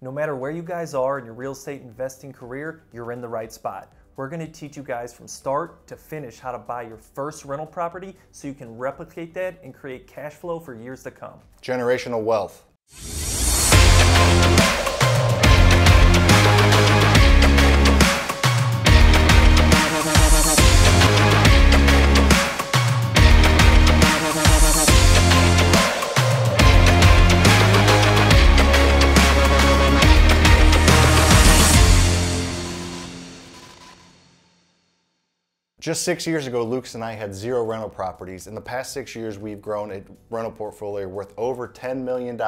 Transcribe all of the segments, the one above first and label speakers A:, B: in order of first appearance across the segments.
A: No matter where you guys are in your real estate investing career, you're in the right spot. We're going to teach you guys from start to finish how to buy your first rental property so you can replicate that and create cash flow for years to come.
B: Generational wealth. Just 6 years ago, Lucas and I had 0 rental properties. In the past 6 years, we've grown a rental portfolio worth over $10 million,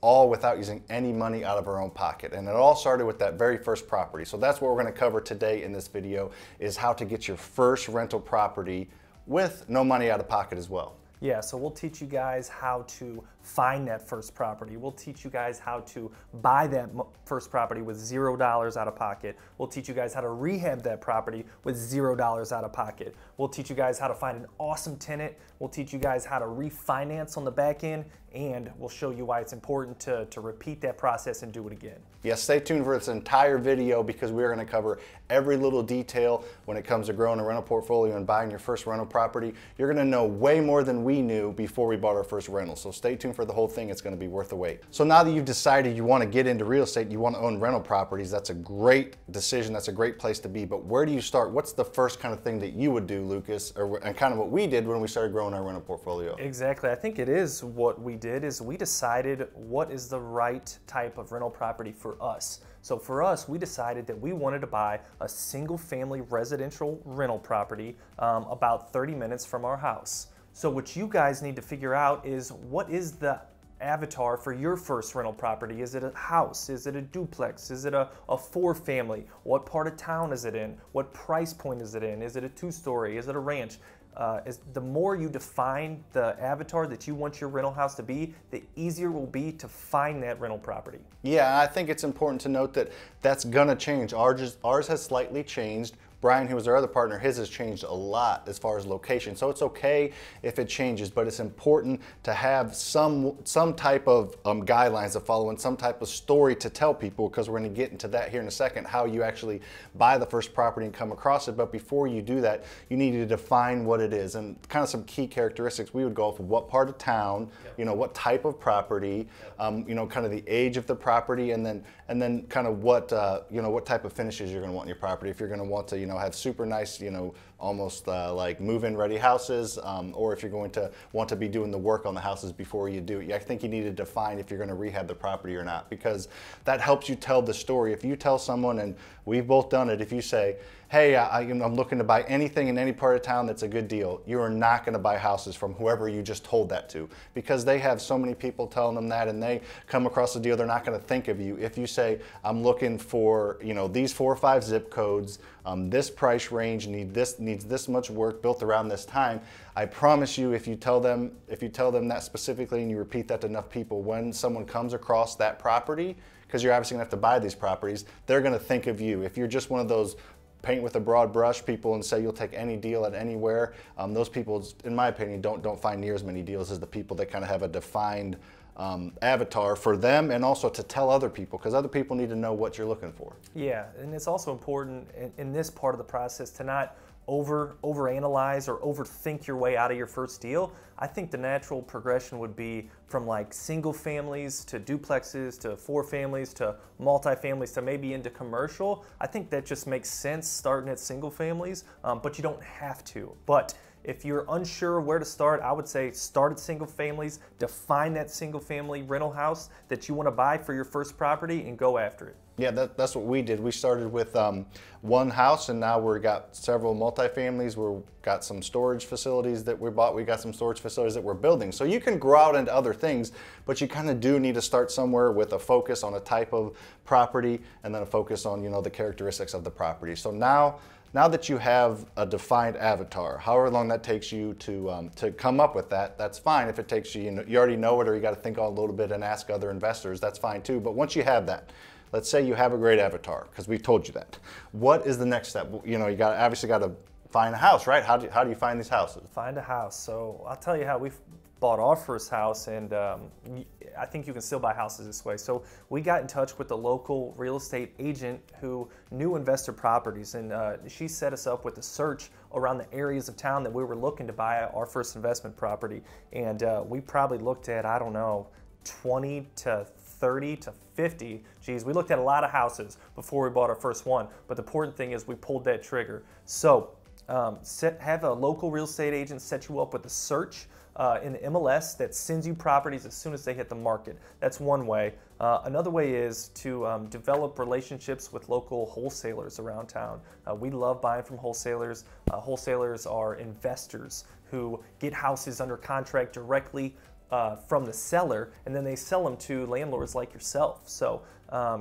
B: all without using any money out of our own pocket. And it all started with that very first property. So that's what we're gonna cover today in this video, is how to get your first rental property with no money out of pocket as well.
A: Yeah, so we'll teach you guys how to find that first property. We'll teach you guys how to buy that first property with $0 out of pocket. We'll teach you guys how to rehab that property with $0 out of pocket. We'll teach you guys how to find an awesome tenant. We'll teach you guys how to refinance on the back end, and we'll show you why it's important to repeat that process and do it again.
B: Yes, stay tuned for this entire video because we're going to cover every little detail when it comes to growing a rental portfolio and buying your first rental property. You're going to know way more than we knew before we bought our first rental. So stay tuned for the whole thing. It's going to be worth the wait. So now that you've decided you want to get into real estate, you want to own rental properties, that's a great decision. That's a great place to be. But where do you start? What's the first kind of thing that you would do, Lucas, and kind of what we did when we started growing our rental portfolio?
A: Exactly. I think it is what we did is we decided what is the right type of rental property for us. So for us, we decided that we wanted to buy a single family residential rental property about 30 minutes from our house. So what you guys need to figure out is, what is the avatar for your first rental property? Is it a house? Is it a duplex? Is it a 4-family? What part of town is it in? What price point is it in? Is it a 2-story? Is it a ranch? The more you define the avatar that you want your rental house to be, the easier it will be to find that rental property.
B: Yeah, I think it's important to note that that's gonna change. Ours has slightly changed. Brian, who was our other partner, his has changed a lot as far as location. So it's okay if it changes, but it's important to have some type of guidelines to follow and some type of story to tell people, because we're going to get into that here in a second, how you actually buy the first property and come across it. But before you do that, you need to define what it is and kind of some key characteristics. We would go off of what part of town, you know, what type of property, you know, kind of the age of the property, and then kind of what you know, what type of finishes you're going to want in your property. If you're going to want to, you know, have super nice, you know, almost like move-in ready houses, or if you're going to want to be doing the work on the houses before you do it. I think you need to define if you're going to rehab the property or not, because that helps you tell the story. If you tell someone, and we've both done it, if you say, hey, I'm looking to buy anything in any part of town that's a good deal, you are not going to buy houses from whoever you just told that to, because they have so many people telling them that, and they come across a deal, they're not going to think of you. If you say, I'm looking for, you know, these 4 or 5 zip codes, this price range, needs this much work built around this time, I promise you, if you tell them that specifically and you repeat that to enough people, when someone comes across that property, because you're obviously going to have to buy these properties, they're going to think of you. If you're just one of those paint with a broad brush people and say you'll take any deal at anywhere, those people, in my opinion, don't find near as many deals as the people that kind of have a defined avatar for them, and also to tell other people, because other people need to know what you're looking for.
A: Yeah, and it's also important in this part of the process to not overanalyze or overthink your way out of your first deal. I think the natural progression would be from like single families to duplexes to 4 families to multifamilies to maybe into commercial. I think that just makes sense starting at single families, but you don't have to. But if you're unsure where to start, I would say start at single families, define that single family rental house that you want to buy for your first property, and go after it.
B: Yeah, that's what we did. We started with one house, and now we've got several multifamilies. We've got some storage facilities that we bought. We got some storage facilities that we're building. So you can grow out into other things, but you kind of do need to start somewhere with a focus on a type of property, and then a focus on, you know, the characteristics of the property. So now that you have a defined avatar, however long that takes you to come up with that, that's fine. If it takes you, you already know it, or you got to think on a little bit and ask other investors, that's fine too. But once you have that, let's say you have a great avatar, because we've told you that. What is the next step? You know, you obviously got to find a house, right? How do you find these houses?
A: Find a house. So I'll tell you how bought our first house, and I think you can still buy houses this way. So we got in touch with the local real estate agent who knew investor properties, and she set us up with a search around the areas of town that we were looking to buy our first investment property. And we probably looked at, I don't know, 20 to 30 to 50. Geez, we looked at a lot of houses before we bought our first one. But the important thing is we pulled that trigger. So have a local real estate agent set you up with a search in the MLS that sends you properties as soon as they hit the market. That's one way. Another way is to develop relationships with local wholesalers around town. We love buying from wholesalers. Wholesalers are investors who get houses under contract directly from the seller, and then they sell them to landlords like yourself. So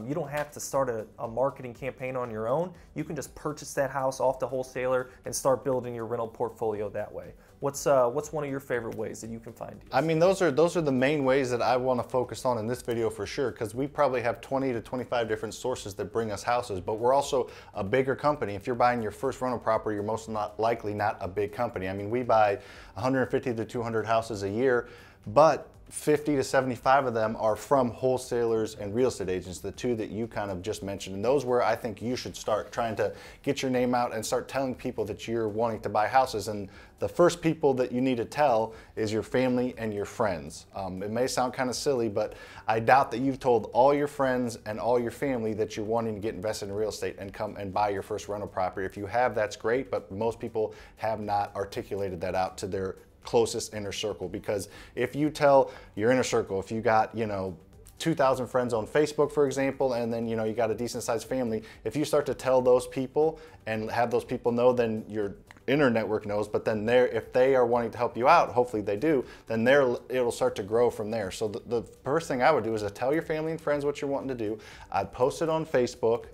A: you don't have to start a marketing campaign on your own. You can just purchase that house off the wholesaler and start building your rental portfolio that way. What's one of your favorite ways that you can find deals?
B: I mean, those are the main ways that I want to focus on in this video for sure, because we probably have 20 to 25 different sources that bring us houses, but we're also a bigger company. If you're buying your first rental property, you're most likely not a big company. I mean, we buy 150 to 200 houses a year, but 50 to 75 of them are from wholesalers and real estate agents, the two that you kind of just mentioned. And those where I think you should start trying to get your name out and start telling people that you're wanting to buy houses. And the first people that you need to tell is your family and your friends. It may sound kind of silly, but I doubt that you've told all your friends and all your family that you're wanting to get invested in real estate and come and buy your first rental property. If you have, that's great, but most people have not articulated that out to their closest inner circle. Because if you tell your inner circle, if you got 2,000 friends on Facebook, for example, and then you got a decent sized family, if you start to tell those people and have those people know, then your inner network knows. But then if they are wanting to help you out, hopefully they do, then it'll start to grow from there. So the first thing I would do is to tell your family and friends what you're wanting to do. I'd post it on Facebook,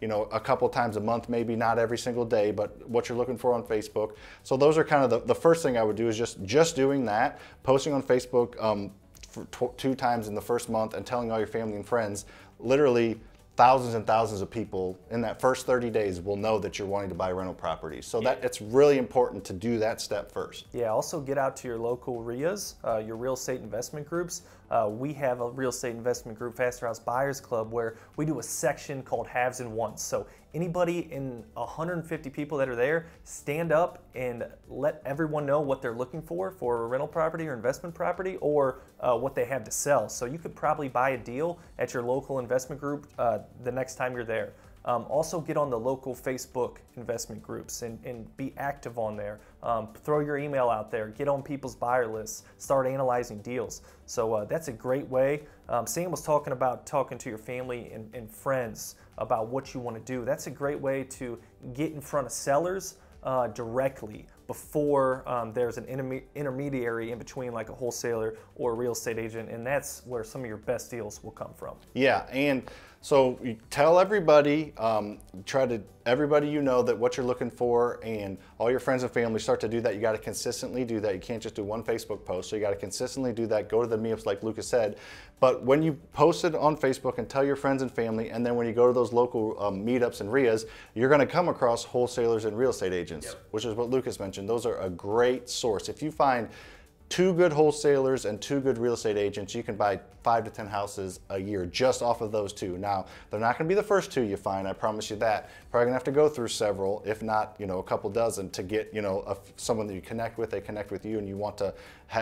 B: a couple times a month, maybe not every single day, but what you're looking for on Facebook. So those are kind of the first thing I would do, is just doing that, posting on Facebook for 2 times in the first month and telling all your family and friends. Literally thousands and thousands of people in that first 30 days will know that you're wanting to buy rental properties. So that it's really important to do that step first.
A: Yeah, also get out to your local RIAs, your real estate investment groups. We have a real estate investment group, Faster House Buyers Club, where we do a section called Haves and Wants. So anybody in 150 people that are there, stand up and let everyone know what they're looking for a rental property or investment property, or what they have to sell. So you could probably buy a deal at your local investment group the next time you're there. Also get on the local Facebook investment groups and be active on there. Throw your email out there, get on people's buyer lists, start analyzing deals. So that's a great way. Sam was talking about talking to your family and friends about what you want to do. That's a great way to get in front of sellers directly before there's an intermediary in between, like a wholesaler or a real estate agent, and that's where some of your best deals will come from.
B: Yeah, and so you tell everybody, everybody you know that what you're looking for, and all your friends and family start to do that. You got to consistently do that. You can't just do one Facebook post, so you got to consistently do that. Go to the meetups like Lucas said. But when you post it on Facebook and tell your friends and family, and then when you go to those local meetups and RIAs, you're going to come across wholesalers and real estate agents, which is what Lucas mentioned. Those are a great source. If you find 2 good wholesalers and 2 good real estate agents, you can buy 5 to 10 houses a year just off of those 2. Now, they're not going to be the first 2 you find, I promise you that. Probably going to have to go through several, if not, a couple dozen, to get, someone that you connect with, they connect with you, and you want to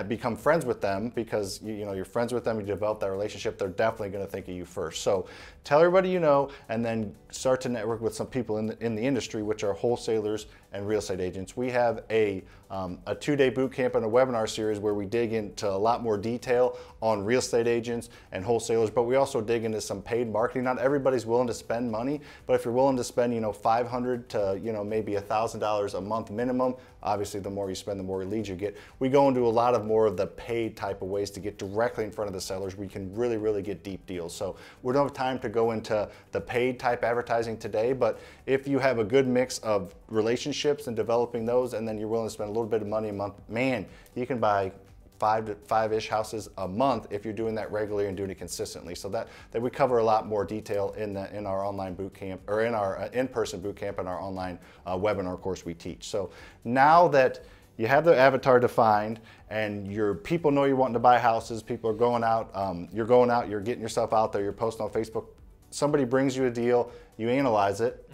B: become friends with them, because you're friends with them, you develop that relationship, they're definitely going to think of you first. So tell everybody you know, and then start to network with some people in the industry, which are wholesalers and real estate agents. We have a 2-day boot camp and a webinar series where we dig into a lot more detail on real estate agents and wholesalers, but we also dig into some paid marketing. Not everybody's willing to spend money, but if you're willing to spend $500 to maybe $1,000 a month minimum, obviously the more you spend, the more leads you get. We go into a lot of more of the paid type of ways to get directly in front of the sellers. We can really get deep deals. So we don't have time to go into the paid type advertising today, but if you have a good mix of relationships and developing those, and then you're willing to spend a little bit of money a month, man, you can buy 5-ish houses a month if you're doing that regularly and doing it consistently. So that we cover a lot more detail in our online boot camp, or in our in-person boot camp, and our online webinar course we teach. So now that you have the avatar defined, and your people know you're wanting to buy houses. People are going out. You're going out. You're getting yourself out there. You're posting on Facebook. Somebody brings you a deal. You analyze it.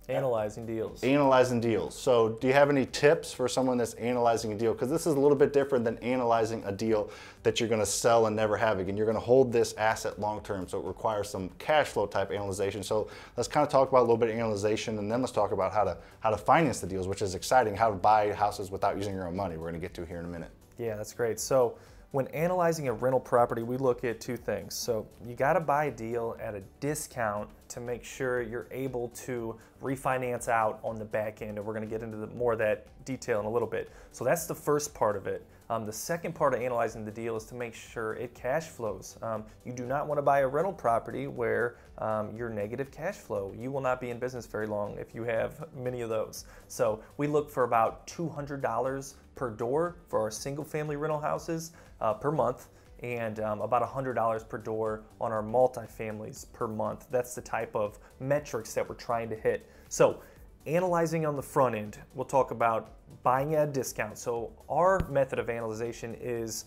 A: Analyzing deals.
B: Analyzing deals. So do you have any tips for someone that's analyzing a deal? Because this is a little bit different than analyzing a deal that you're going to sell and never have again. You're going to hold this asset long term, so it requires some cash flow type analyzation. So let's kind of talk about a little bit of analyzation, and then let's talk about how to finance the deals, which is exciting, how to buy houses without using your own money. We're going to get to here in a minute.
A: Yeah, that's great. So when analyzing a rental property, we look at two things. So you got to buy a deal at a discount to make sure you're able to refinance out on the back end, and we're going to get into more of that detail in a little bit. So that's the first part of it. The second part of analyzing the deal is to make sure it cash flows. You do not want to buy a rental property where you're negative cash flow. You will not be in business very long if you have many of those. So we look for about $200 per door for our single family rental houses per month, and about $100 per door on our multifamilies per month. That's the type of metrics that we're trying to hit. So analyzing on the front end, we'll talk about buying at a discount. So our method of analyzation is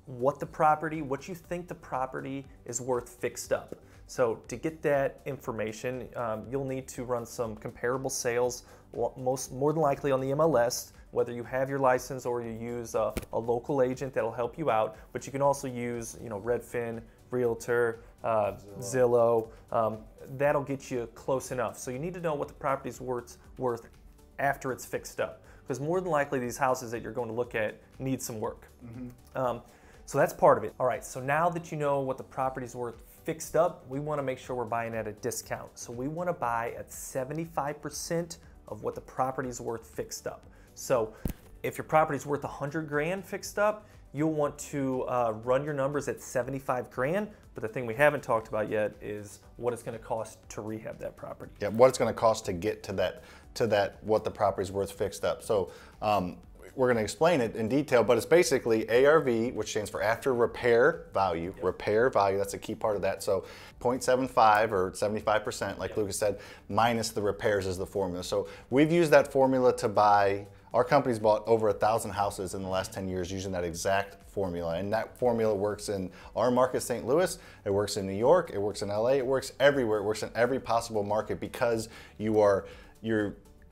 A: what you think the property is worth fixed up. So to get that information, you'll need to run some comparable sales, more than likely on the MLS, whether you have your license or you use a local agent that'll help you out. But you can also use, Redfin, Realtor, Zillow. That'll get you close enough. So you need to know what the property's worth after it's fixed up, because more than likely these houses that you're going to look at need some work. So that's part of it. All right, so now that you know what the property's worth fixed up, we want to make sure we're buying at a discount. So we want to buy at 75% of what the property's worth fixed up. So if your property's worth 100 grand fixed up, you'll want to run your numbers at 75 grand. But the thing we haven't talked about yet is what it's going to cost to rehab that property.
B: Yeah, what it's going to cost to get to that what the property's worth fixed up. So we're going to explain it in detail, but it's basically ARV, which stands for after repair value. Yep. Repair value, that's a key part of that. So 0.75 or 75%, like Lucas said, minus the repairs is the formula. So we've used that formula to buy. Our company's bought over 1,000 houses in the last 10 years using that exact formula. And that formula works in our market, St. Louis, it works in New York, it works in LA, it works everywhere, it works in every possible market, because you're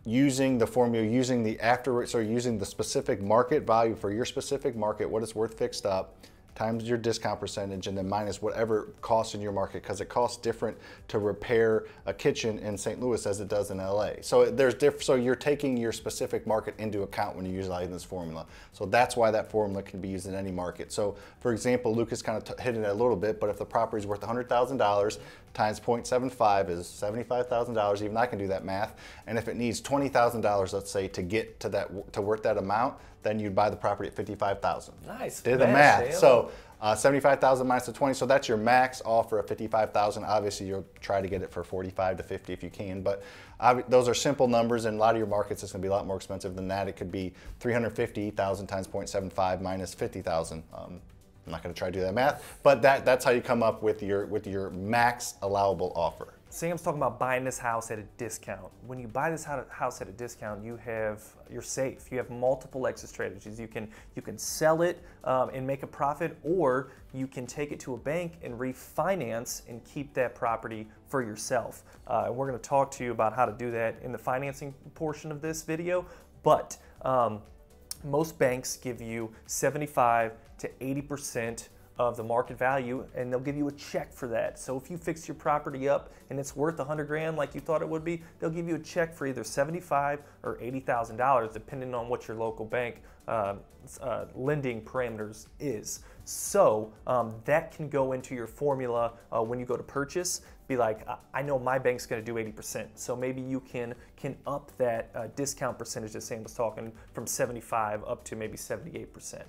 B: using the formula, using the specific market value for your specific market, what it's worth fixed up, times your discount percentage, and then minus whatever costs in your market, because it costs different to repair a kitchen in St. Louis as it does in LA. So so you're taking your specific market into account when you're utilizing this formula. So that's why that formula can be used in any market. So for example, Lucas kind of hit it a little bit, but if the property is worth $100,000 times 0.75 is $75,000, even I can do that math. And if it needs $20,000, let's say, to get to worth that amount, then you'd buy the property at $55,000.
A: Nice.
B: Did the math. So 75,000 minus the 20, so that's your max offer of 55,000. Obviously, you'll try to get it for 45 to 50 if you can, but those are simple numbers. In a lot of your markets, it's going to be a lot more expensive than that. It could be 350,000 times 0.75 minus 50,000. I'm not going to try to do that math, but that's how you come up with your max allowable offer.
A: Sam's talking about buying this house at a discount. When you buy this house at a discount, you're safe. You have multiple exit strategies. You can sell it and make a profit, or you can take it to a bank and refinance and keep that property for yourself. And we're going to talk to you about how to do that in the financing portion of this video. But most banks give you 75 to 80% of the market value, and they'll give you a check for that. So if you fix your property up and it's worth 100 grand like you thought it would be, they'll give you a check for either $75,000 or $80,000, depending on what your local bank lending parameters is. So that can go into your formula when you go to purchase. Be like, I know my bank's going to do 80%, so maybe you can up that discount percentage that Sam was talking from 75 up to maybe 78%.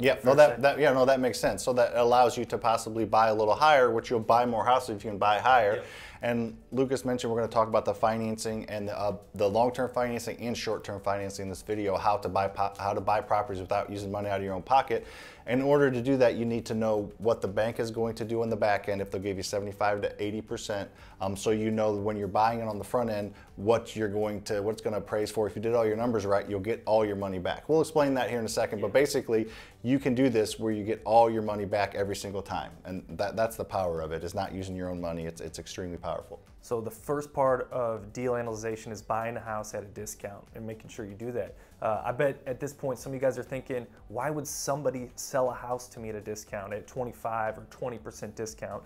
B: Yeah, no, that makes sense. So that allows you to possibly buy a little higher, which you'll buy more houses if you can buy higher. Yep. And Lucas mentioned we're going to talk about the financing and the long-term financing and short-term financing in this video, how to buy properties without using money out of your own pocket. In order to do that, you need to know what the bank is going to do on the back end, if they'll give you 75 to 80%, so you know when you're buying it on the front end what it's going to appraise for. If you did all your numbers right, you'll get all your money back. We'll explain that here in a second, but basically you can do this where you get all your money back every single time, and that's the power of it, is not using your own money. It's extremely powerful.
A: So the first part of deal analyzation is buying a house at a discount and making sure you do that. I bet at this point some of you guys are thinking, why would somebody sell a house to me at a discount, at 25 or 20% discount?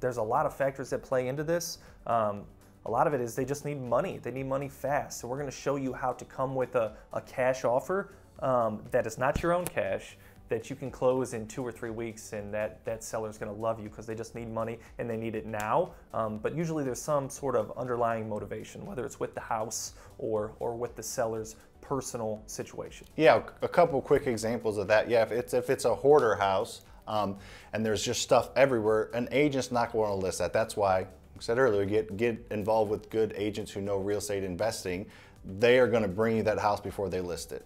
A: There's a lot of factors that play into this. A lot of it is they just need money. They need money fast. So we're going to show you how to come with a cash offer that is not your own cash, that you can close in 2 or 3 weeks, and that seller's going to love you because they just need money and they need it now. But usually there's some sort of underlying motivation, whether it's with the house or with the seller's personal situation.
B: Yeah, a couple quick examples of that. Yeah, if it's a hoarder house and there's just stuff everywhere, an agent's not going to list that. That's why, like I said earlier, get involved with good agents who know real estate investing. They are going to bring you that house before they list it.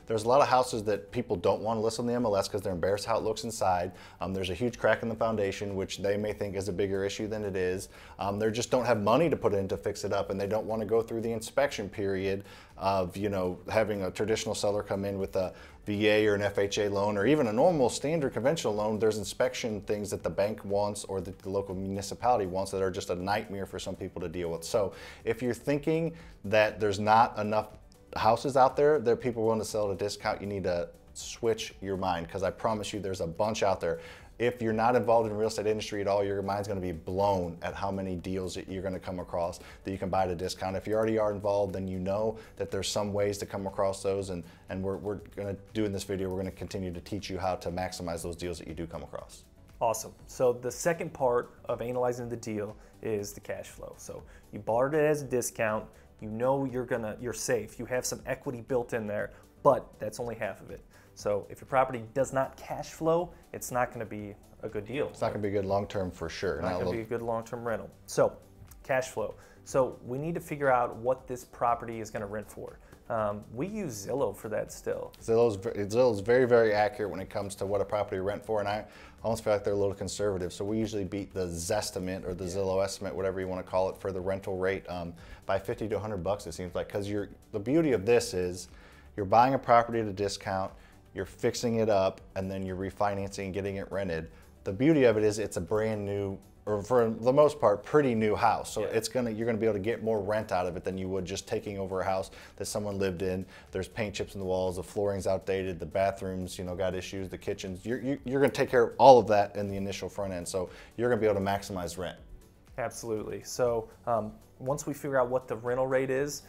B: There's a lot of houses that people don't want to list on the MLS because they're embarrassed how it looks inside. There's a huge crack in the foundation, which they may think is a bigger issue than it is. They just don't have money to put in to fix it up, and they don't want to go through the inspection period of, you know, having a traditional seller come in with a VA or an FHA loan, or even a normal standard conventional loan. There's inspection things that the bank wants or the local municipality wants that are just a nightmare for some people to deal with. So if you're thinking that there's not enough houses out there that people are willing to sell at a discount, you need to switch your mind, because I promise you there's a bunch out there. If you're not involved in the real estate industry at all, your mind's going to be blown at how many deals that you're going to come across that you can buy at a discount. If you already are involved, then you know that there's some ways to come across those, and we're going to do in this video, we're going to continue to teach you how to maximize those deals that you do come across.
A: Awesome. So the second part of analyzing the deal is the cash flow. So you bought it as a discount, you know you're safe, you have some equity built in there, but that's only half of it. So if your property does not cash flow, it's not going to be a good deal.
B: It's not going to be good long-term for sure.
A: Not going to be a good long-term rental. So cash flow. So we need to figure out what this property is going to rent for. We use Zillow for that still.
B: Zillow's very, very accurate when it comes to what a property rent for, and I almost feel like they're a little conservative. So we usually beat the Zestimate or the Zillow estimate, whatever you want to call it, for the rental rate by 50 to 100 bucks, it seems like. Because the beauty of this is you're buying a property at a discount, you're fixing it up, and then you're refinancing and getting it rented. The beauty of it is it's a brand new, or for the most part, pretty new house. So you're gonna be able to get more rent out of it than you would just taking over a house that someone lived in. There's paint chips in the walls, the flooring's outdated, the bathrooms, you know, got issues, the kitchens. You're gonna take care of all of that in the initial front end. So you're gonna be able to maximize rent.
A: Absolutely. So once we figure out what the rental rate is,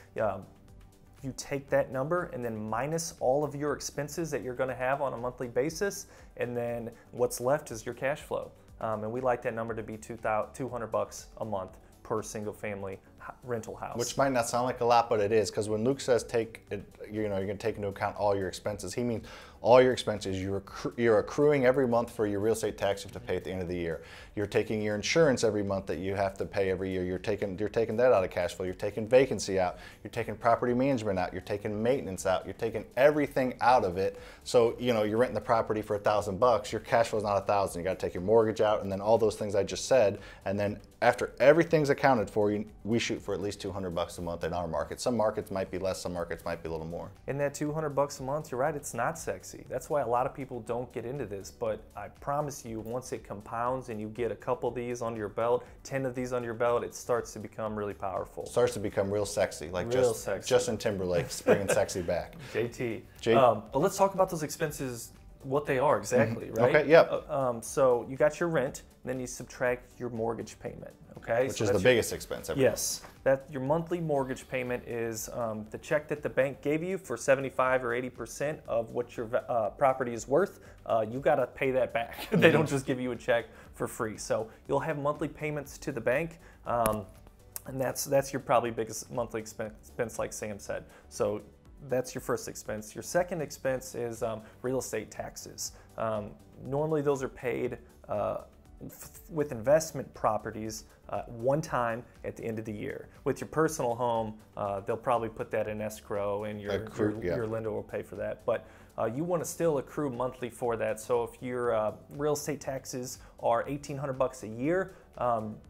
A: you take that number and then minus all of your expenses that you're going to have on a monthly basis, and then what's left is your cash flow. And we like that number to be $200 a month per single family rental house.
B: Which might not sound like a lot, but it is, because when Luke says you're going to take into account all your expenses, he means all your expenses. You're accruing every month for your real estate tax you have to pay at the end of the year. You're taking your insurance every month that you have to pay every year. You're taking that out of cash flow. You're taking vacancy out. You're taking property management out. You're taking maintenance out. You're taking everything out of it. So, you know, you're renting the property for $1,000. Your cash flow is not $1,000. You got to take your mortgage out, and then all those things I just said. And then after everything's accounted for, we shoot for at least $200 a month in our market. Some markets might be less. Some markets might be a little more.
A: And that $200 a month, you're right, it's not sexy. That's why a lot of people don't get into this. But I promise you, once it compounds and you get a couple of these under your belt, 10 of these under your belt, it starts to become really powerful.
B: It starts to become real sexy, like
A: sexy.
B: Justin Timberlake's bringing sexy back.
A: JT. But let's talk about those expenses, what they are exactly, right?
B: Okay, yep.
A: So you got your rent, then you subtract your mortgage payment, okay?
B: Which is the biggest expense ever.
A: Yes. Your monthly mortgage payment is the check that the bank gave you for 75 or 80% of what your property is worth. You got to pay that back. They don't just give you a check for free. So you'll have monthly payments to the bank, and that's your probably biggest monthly expense, like Sam said. So that's your first expense. Your second expense is real estate taxes. Normally those are paid with investment properties one time at the end of the year. With your personal home, they'll probably put that in escrow, and your lender will pay for that. But you want to still accrue monthly for that. So if your real estate taxes are $1,800 a year,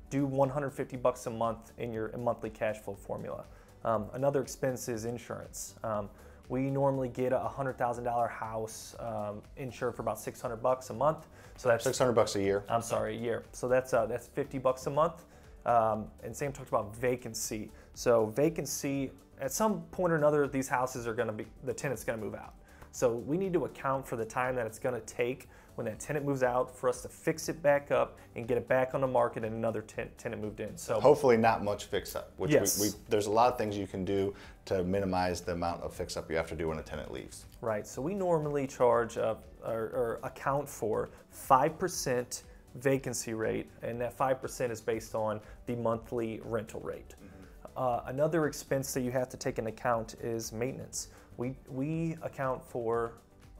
A: do $150 a month in your monthly cash flow formula. Another expense is insurance. We normally get a $100,000 house insured for about $600 a month. So that's
B: $600 a year.
A: I'm sorry, a year. So that's $50 a month. And Sam talked about vacancy. So vacancy, at some point or another, these houses are going to be, the tenant's going to move out. So we need to account for the time that it's going to take when that tenant moves out for us to fix it back up and get it back on the market and another tenant moved in. So
B: hopefully not much fix up, which
A: yes.
B: There's a lot of things you can do to minimize the amount of fix up you have to do when a tenant leaves.
A: Right, so we normally charge or account for 5% vacancy rate, and that 5% is based on the monthly rental rate. Another expense that you have to take into account is maintenance. We account for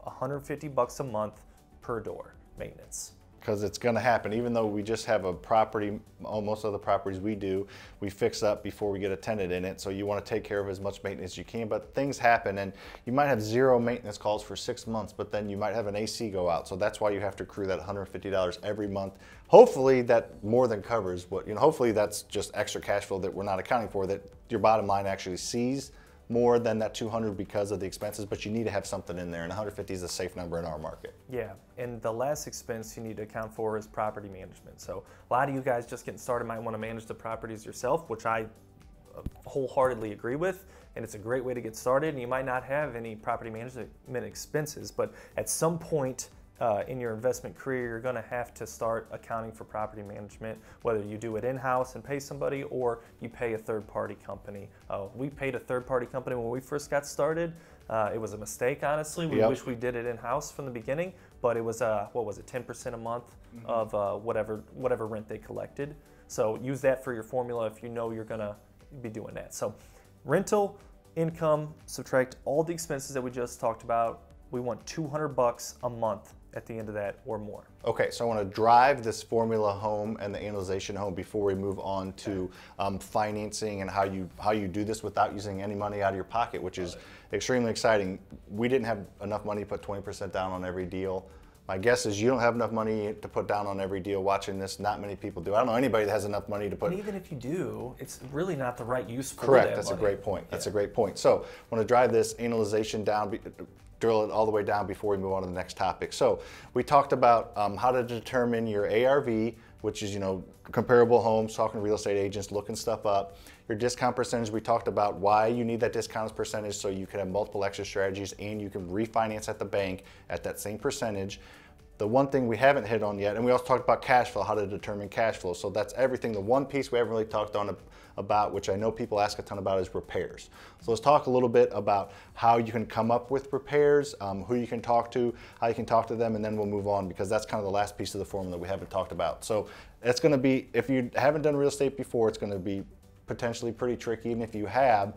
A: $150 a month per door maintenance.
B: Because it's going to happen, even though we just have a property, most of the properties we do, we fix up before we get a tenant in it. So you want to take care of as much maintenance as you can, but things happen and you might have 0 maintenance calls for 6 months, but then you might have an AC go out. So that's why you have to accrue that $150 every month. Hopefully that more than covers what, hopefully that's just extra cash flow that we're not accounting for, that your bottom line actually sees more than that 200 because of the expenses, but you need to have something in there, and 150 is a safe number in our market.
A: Yeah, and the last expense you need to account for is property management. So a lot of you guys just getting started might want to manage the properties yourself, which I wholeheartedly agree with, and it's a great way to get started, and you might not have any property management expenses, but at some point in your investment career, you're going to have to start accounting for property management, whether you do it in-house and pay somebody or you pay a third-party company. We paid a third-party company when we first got started. It was a mistake, honestly. We wish we did it in-house from the beginning, but it was, what was it, 10% a month of whatever rent they collected. So use that for your formula if you know you're going to be doing that. So rental, income, subtract all the expenses that we just talked about. We want $200 a month at the end of that or more.
B: Okay, so I want to drive this formula home and the analyzation home before we move on to financing and how you do this without using any money out of your pocket, which is extremely exciting. We didn't have enough money to put 20% down on every deal. My guess is you don't have enough money to put down on every deal. Watching this, not many people do. I don't know anybody that has enough money to put.
A: And even if you do, it's really not the right use for
B: Correct.
A: that
B: That's
A: money.
B: a great point. That's a great point. So I want to drive this analyzation down, drill it all the way down before we move on to the next topic. So we talked about how to determine your ARV, which is, comparable homes, talking to real estate agents, looking stuff up. Your discount percentage, we talked about why you need that discount percentage so you can have multiple exit strategies and you can refinance at the bank at that same percentage. The one thing we haven't hit on yet, and we also talked about cash flow, how to determine cash flow. So that's everything. The one piece we haven't really talked on about, which I know people ask a ton about, is repairs. So let's talk a little bit about how you can come up with repairs, who you can talk to, how you can talk to them, and then we'll move on because that's kind of the last piece of the formula we haven't talked about. So it's going to be, if you haven't done real estate before, it's going to be potentially pretty tricky. And if you have,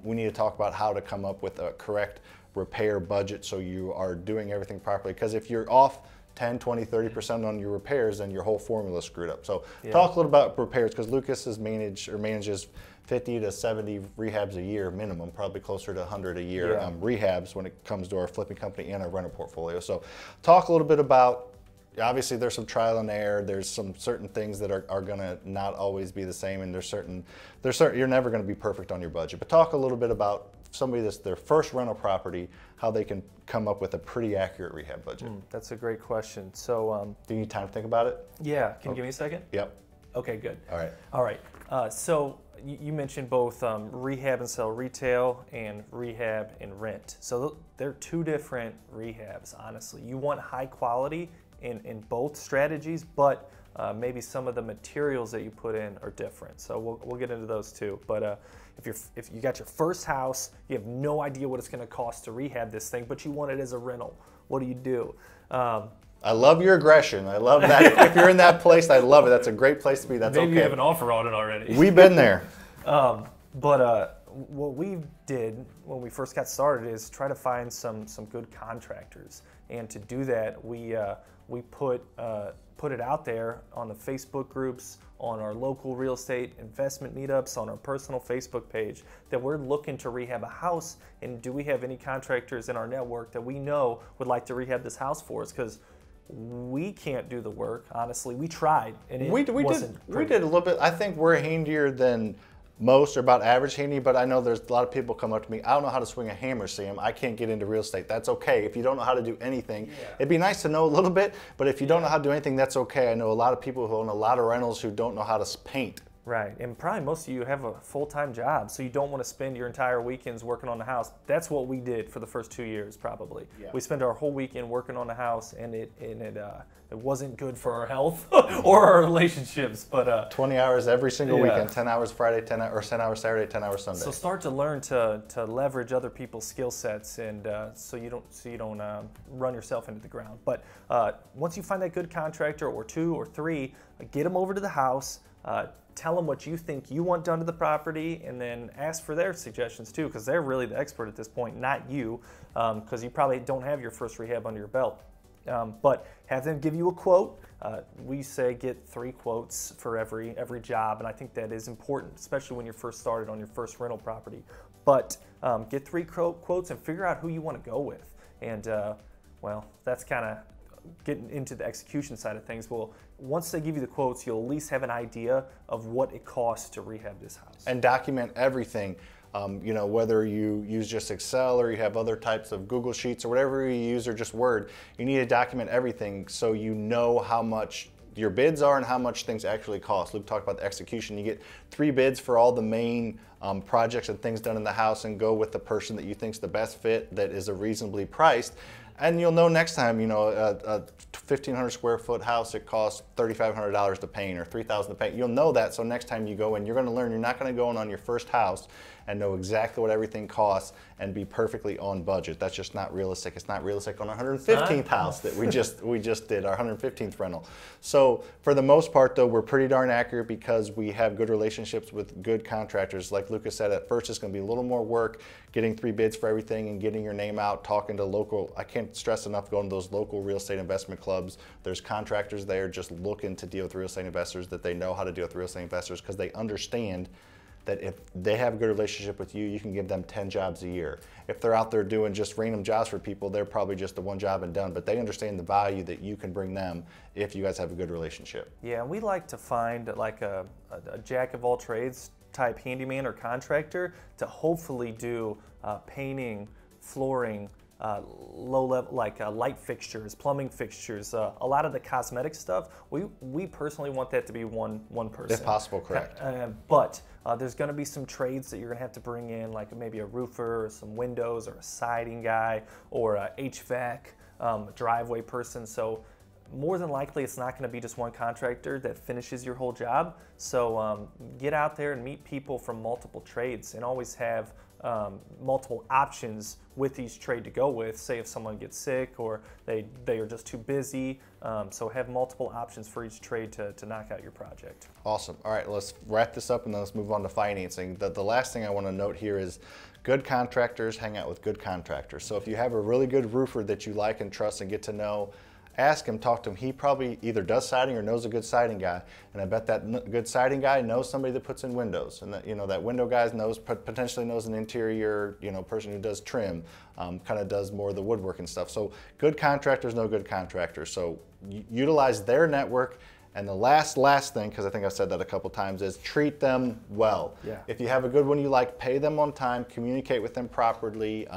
B: we need to talk about how to come up with a correct repair budget so you are doing everything properly. Because if you're off 10, 20, 30% on your repairs, then your whole formula is screwed up. So talk a little about repairs, because Lucas manages 50 to 70 rehabs a year minimum, probably closer to 100 a year rehabs when it comes to our flipping company and our rental portfolio. So talk a little bit about, obviously there's some trial and error, there's some certain things that are gonna not always be the same, and there's certain, you're never gonna be perfect on your budget. But talk a little bit about somebody that's their first rental property, how they can come up with a pretty accurate rehab budget.
A: That's a great question. So,
B: do you need time to think about it?
A: Yeah, can you give me a second?
B: Yep.
A: Okay, good.
B: All right.
A: So you mentioned both rehab and sell retail and rehab and rent. So they're two different rehabs, honestly. You want high quality in both strategies, but maybe some of the materials that you put in are different. So we'll get into those too. But if you got your first house, you have no idea what it's going to cost to rehab this thing, but you want it as a rental, what do you do?
B: I love your aggression. I love that. If you're in that place, I love it. That's a great place to be. That's
A: Maybe
B: okay.
A: you have an offer on it already.
B: We've been there.
A: What we did when we first got started is try to find some good contractors, and to do that we we put it out there on the Facebook groups, on our local real estate investment meetups, on our personal Facebook page, that we're looking to rehab a house, and do we have any contractors in our network that we know would like to rehab this house for us? Because we can't do the work, honestly. We tried, and
B: we did a little bit. I think we're handier than most, or about average handy, but I know there's a lot of people come up to me, I don't know how to swing a hammer, Sam. I can't get into real estate. That's okay. If you don't know how to do anything, it'd be nice to know a little bit, but if you don't know how to do anything, that's okay. I know a lot of people who own a lot of rentals who don't know how to paint.
A: Right, and probably most of you have a full-time job, so you don't want to spend your entire weekends working on the house. That's what we did for the first 2 years, probably. Yeah. We spent our whole weekend working on the house, and it wasn't good for our health or our relationships. But
B: 20 hours every single weekend, 10 hours Friday, 10 hours Saturday, 10 hours Sunday.
A: So start to learn to leverage other people's skill sets, and so you don't run yourself into the ground. But once you find that good contractor, or 2 or 3, get them over to the house. Tell them what you think you want done to the property, and then ask for their suggestions too, because they're really the expert at this point, not you, because you probably don't have your first rehab under your belt. But have them give you a quote. We say get 3 quotes for every job, and I think that is important, especially when you're first started on your first rental property. But get 3 quotes and figure out who you want to go with. And well, that's kind of getting into the execution side of things. Well, once they give you the quotes, you'll at least have an idea of what it costs to rehab this house.
B: And document everything. You know, whether you use just Excel or you have other types of Google Sheets or whatever you use, or just Word, you need to document everything so you know how much your bids are and how much things actually cost. Luke talked about the execution. You get 3 bids for all the main projects and things done in the house, and go with the person that you think's the best fit, that is a reasonably priced. And you'll know next time, you know, a 1,500 square foot house, it costs $3,500 to paint, or $3,000 to paint. You'll know that, so next time you go in, you're going to learn. You're not going to go in on your first house and know exactly what everything costs and be perfectly on budget. That's just not realistic. It's not realistic on our 115th house that we just did, our 115th rental. So for the most part, though, we're pretty darn accurate because we have good relationships with good contractors. Like Lucas said, at first it's going to be a little more work getting 3 bids for everything and getting your name out, talking to local. I can't stress enough going to those local real estate investment clubs. There's contractors there just looking to deal with real estate investors, that they know how to deal with real estate investors, because they understand that if they have a good relationship with you, you can give them 10 jobs a year. If they're out there doing just random jobs for people, they're probably just the one job and done, but they understand the value that you can bring them if you guys have a good relationship.
A: Yeah, and we like to find like a jack of all trades type handyman or contractor to hopefully do painting, flooring, low level, like light fixtures, plumbing fixtures, a lot of the cosmetic stuff. We personally want that to be one person.
B: If possible, correct.
A: But there's going to be some trades that you're going to have to bring in, like maybe a roofer, or some windows, or a siding guy, or a HVAC, driveway person. So more than likely, it's not going to be just one contractor that finishes your whole job. So get out there and meet people from multiple trades, and always have multiple options with each trade to go with. Say if someone gets sick, or they are just too busy. So have multiple options for each trade to knock out your project.
B: Awesome. All right, let's wrap this up and then let's move on to financing. The last thing I want to note here is good contractors hang out with good contractors. So if you have a really good roofer that you like and trust and get to know, ask him, talk to him. He probably either does siding or knows a good siding guy, and I bet that good siding guy knows somebody that puts in windows, and that, you know, that window guy potentially knows an interior, you know, person who does trim, kind of does more of the woodworking stuff. So good contractors know good contractors. So utilize their network. And the last thing, because I think I've said that a couple times, is treat them well. Yeah. If you have a good one you like, pay them on time, communicate with them properly,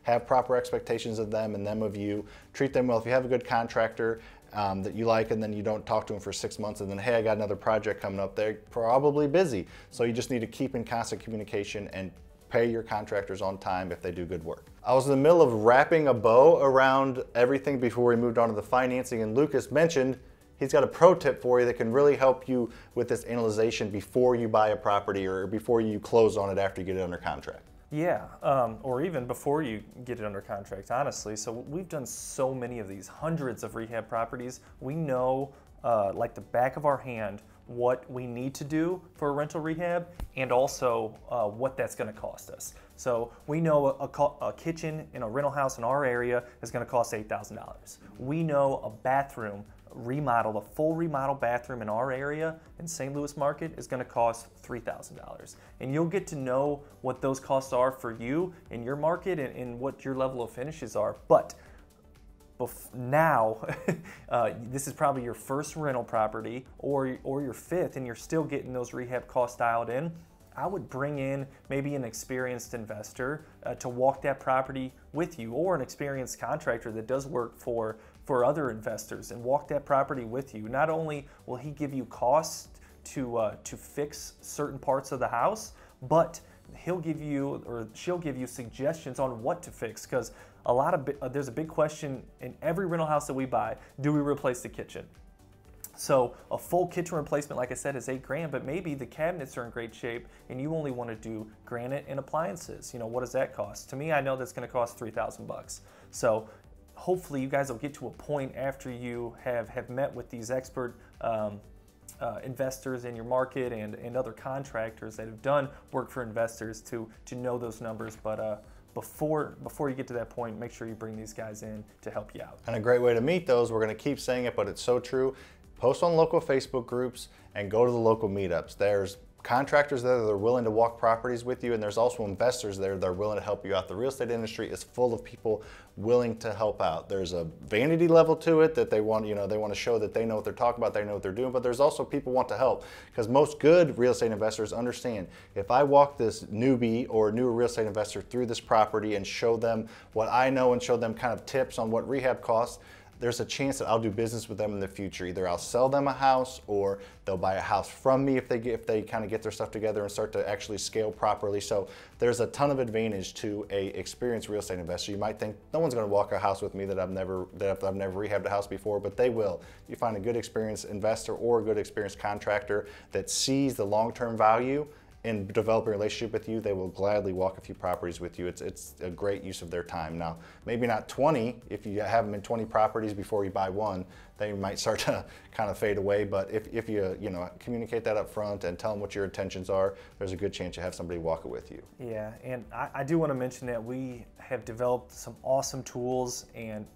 B: have proper expectations of them and them of you. Treat them well. If you have a good contractor that you like, and then you don't talk to them for 6 months, and then, hey, I got another project coming up, they're probably busy. So you just need to keep in constant communication and pay your contractors on time if they do good work. I was in the middle of wrapping a bow around everything before we moved on to the financing, and Lucas mentioned he's got a pro tip for you that can really help you with this analyzation before you buy a property, or before you close on it after you get it under contract.
A: Yeah, or even before you get it under contract, honestly. So we've done so many of these, hundreds of rehab properties. We know, like the back of our hand, what we need to do for a rental rehab and also what that's going to cost us. So we know a kitchen in a rental house in our area is going to cost $8,000. We know a bathroom remodel, a full remodel bathroom in our area in St. Louis market is going to cost $3,000. And you'll get to know what those costs are for you in your market and what your level of finishes are. But now, this is probably your first rental property or your fifth, and you're still getting those rehab costs dialed in. I would bring in maybe an experienced investor to walk that property with you, or an experienced contractor that does work for other investors and walk that property with you. Not only will he give you costs to fix certain parts of the house, but he'll give you or she'll give you suggestions on what to fix, because there's a big question in every rental house that we buy: do we replace the kitchen? So a full kitchen replacement, like I said, is $8,000, but maybe the cabinets are in great shape and you only want to do granite and appliances. You know, what does that cost? To me, I know that's going to cost $3,000. So hopefully you guys will get to a point after you have met with these expert investors in your market and other contractors that have done work for investors to know those numbers. But before you get to that point, make sure you bring these guys in to help you out.
B: And a great way to meet those, we're going to keep saying it, but it's so true. Post on local Facebook groups and go to the local meetups. There's contractors there that are willing to walk properties with you, and there's also investors there that are willing to help you out. The real estate industry is full of people willing to help out. There's a vanity level to it that they want to show that they know what they're talking about, they know what they're doing, but there's also people want to help, because most good real estate investors understand, if I walk this newbie or newer real estate investor through this property and show them what I know and show them kind of tips on what rehab costs, there's a chance that I'll do business with them in the future. Either I'll sell them a house, or they'll buy a house from me if they kind of get their stuff together and start to actually scale properly. So there's a ton of advantage to a experienced real estate investor. You might think, no one's going to walk a house with me that I've never rehabbed a house before, but they will. You find a good experienced investor or a good experienced contractor that sees the long-term value in developing a relationship with you, they will gladly walk a few properties with you. It's a great use of their time. Now, maybe not 20, if you have them in 20 properties before you buy one, they might start to kind of fade away, but if you communicate that up front and tell them what your intentions are, there's a good chance you have somebody walk it with you.
A: Yeah, and I do want to mention that we have developed some awesome tools and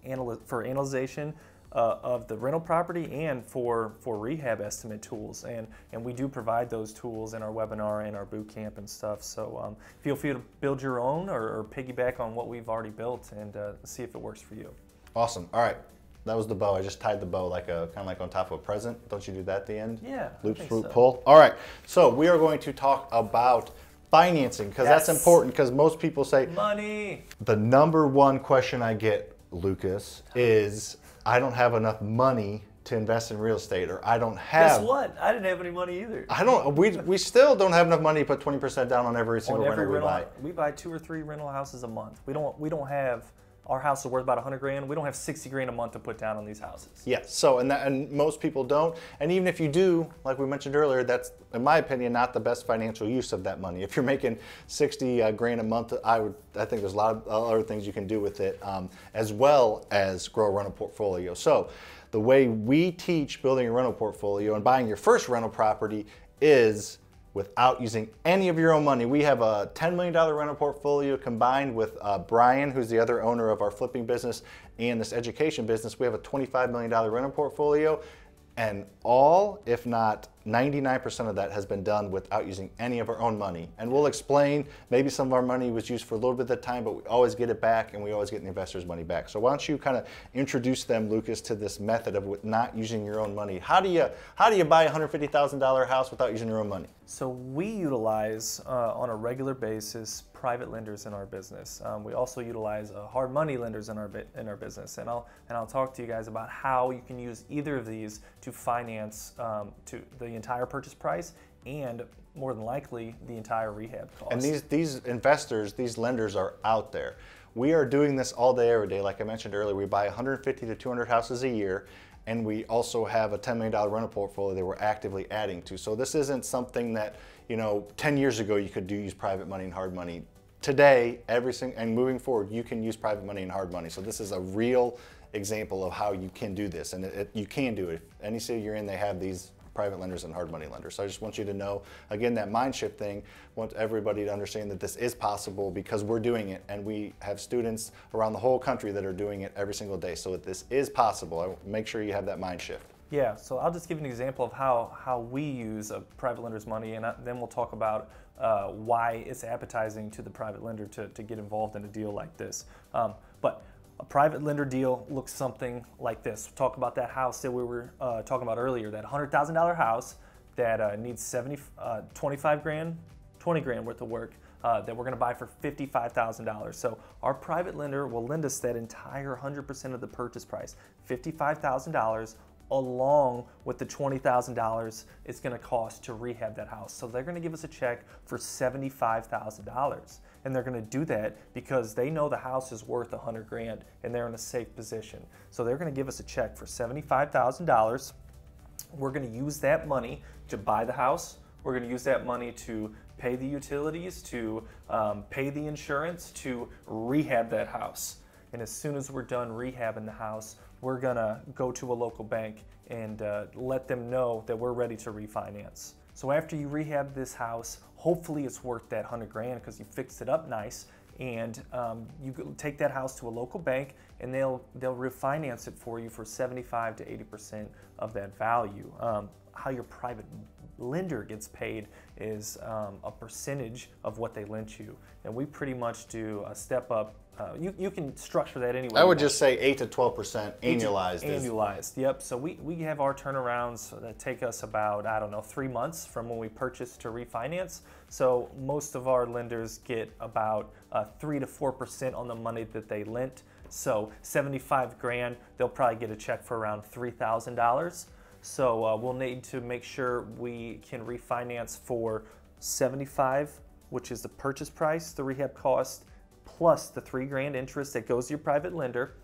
A: for analyzation of the rental property and for rehab estimate tools, and we do provide those tools in our webinar and our boot camp and stuff. So feel free to build your own or piggyback on what we've already built and see if it works for you.
B: Awesome. All right, that was the bow. I just tied the bow kind of like on top of a present. Don't you do that at the end?
A: Yeah.
B: Loop, swoop, pull. All right. So we are going to talk about financing, because that's important, because most people say
A: money.
B: The number one question I get, Lucas, is I don't have enough money to invest in real estate, or I don't have.
A: Guess what? I didn't have any money either.
B: We still don't have enough money to put 20% down on every single rental we buy.
A: We buy 2 or 3 rental houses a month. We don't have, our house is worth about $100,000. We don't have $60,000 a month to put down on these houses.
B: Yes. So and most people don't. And even if you do, like we mentioned earlier, that's, in my opinion, not the best financial use of that money. If you're making $60,000 a month, I think there's a lot of other things you can do with it, as well as grow a rental portfolio. So the way we teach building a rental portfolio and buying your first rental property is without using any of your own money. We have a $10 million rental portfolio combined with Brian, who's the other owner of our flipping business and this education business. We have a $25 million rental portfolio, and all, if not 99% of that has been done without using any of our own money. And we'll explain, maybe some of our money was used for a little bit of the time, but we always get it back, and we always get the investor's money back. So why don't you kind of introduce them, Lucas, to this method of not using your own money? How do you buy a $150,000 house without using your own money?
A: So we utilize on a regular basis private lenders in our business. We also utilize hard money lenders in our business, and I'll talk to you guys about how you can use either of these to finance to the entire purchase price and more than likely the entire rehab cost.
B: And these investors, these lenders are out there. We are doing this all day, every day. Like I mentioned earlier, we buy 150 to 200 houses a year, and we also have a $10 million rental portfolio that we're actively adding to. So this isn't something that, 10 years ago you could use private money and hard money. Today, and moving forward, you can use private money and hard money. So this is a real example of how you can do this, and you can do it. If any city you're in, they have these private lenders and hard money lenders. So I just want you to know, again, that mind shift thing, want everybody to understand that this is possible because we're doing it, and we have students around the whole country that are doing it every single day. So this is possible. Make sure you have that mind shift.
A: Yeah, so I'll just give you an example of how we use a private lender's money, and then we'll talk about why it's appetizing to the private lender to get involved in a deal like this. But a private lender deal looks something like this. We'll talk about that house that we were talking about earlier, that $100,000 house that needs 25 grand, 20 grand worth of work that we're gonna buy for $55,000. So our private lender will lend us that entire 100% of the purchase price, $55,000, along with the $20,000 it's going to cost to rehab that house. So they're going to give us a check for $75,000, and they're going to do that because they know the house is worth 100 grand and they're in a safe position. So they're going to give us a check for $75,000. We're going to use that money to buy the house. We're going to use that money to pay the utilities, to pay the insurance, to rehab that house. And as soon as we're done rehabbing the house, we're gonna go to a local bank and let them know that we're ready to refinance. So after you rehab this house, hopefully it's worth that 100 grand because you fixed it up nice, and you take that house to a local bank and they'll refinance it for you for 75 to 80% of that value. How your private lender gets paid is a percentage of what they lent you, and we pretty much do a step up. You can structure that anyway.
B: I would just say 8 to 12% annualized.
A: Annualized, yep. So we have our turnarounds that take us about, I don't know, 3 months from when we purchase to refinance. So most of our lenders get about 3 to 4% on the money that they lent. So 75 grand, they'll probably get a check for around $3,000. So we'll need to make sure we can refinance for 75, which is the purchase price, the rehab cost, plus the 3 grand interest that goes to your private lender.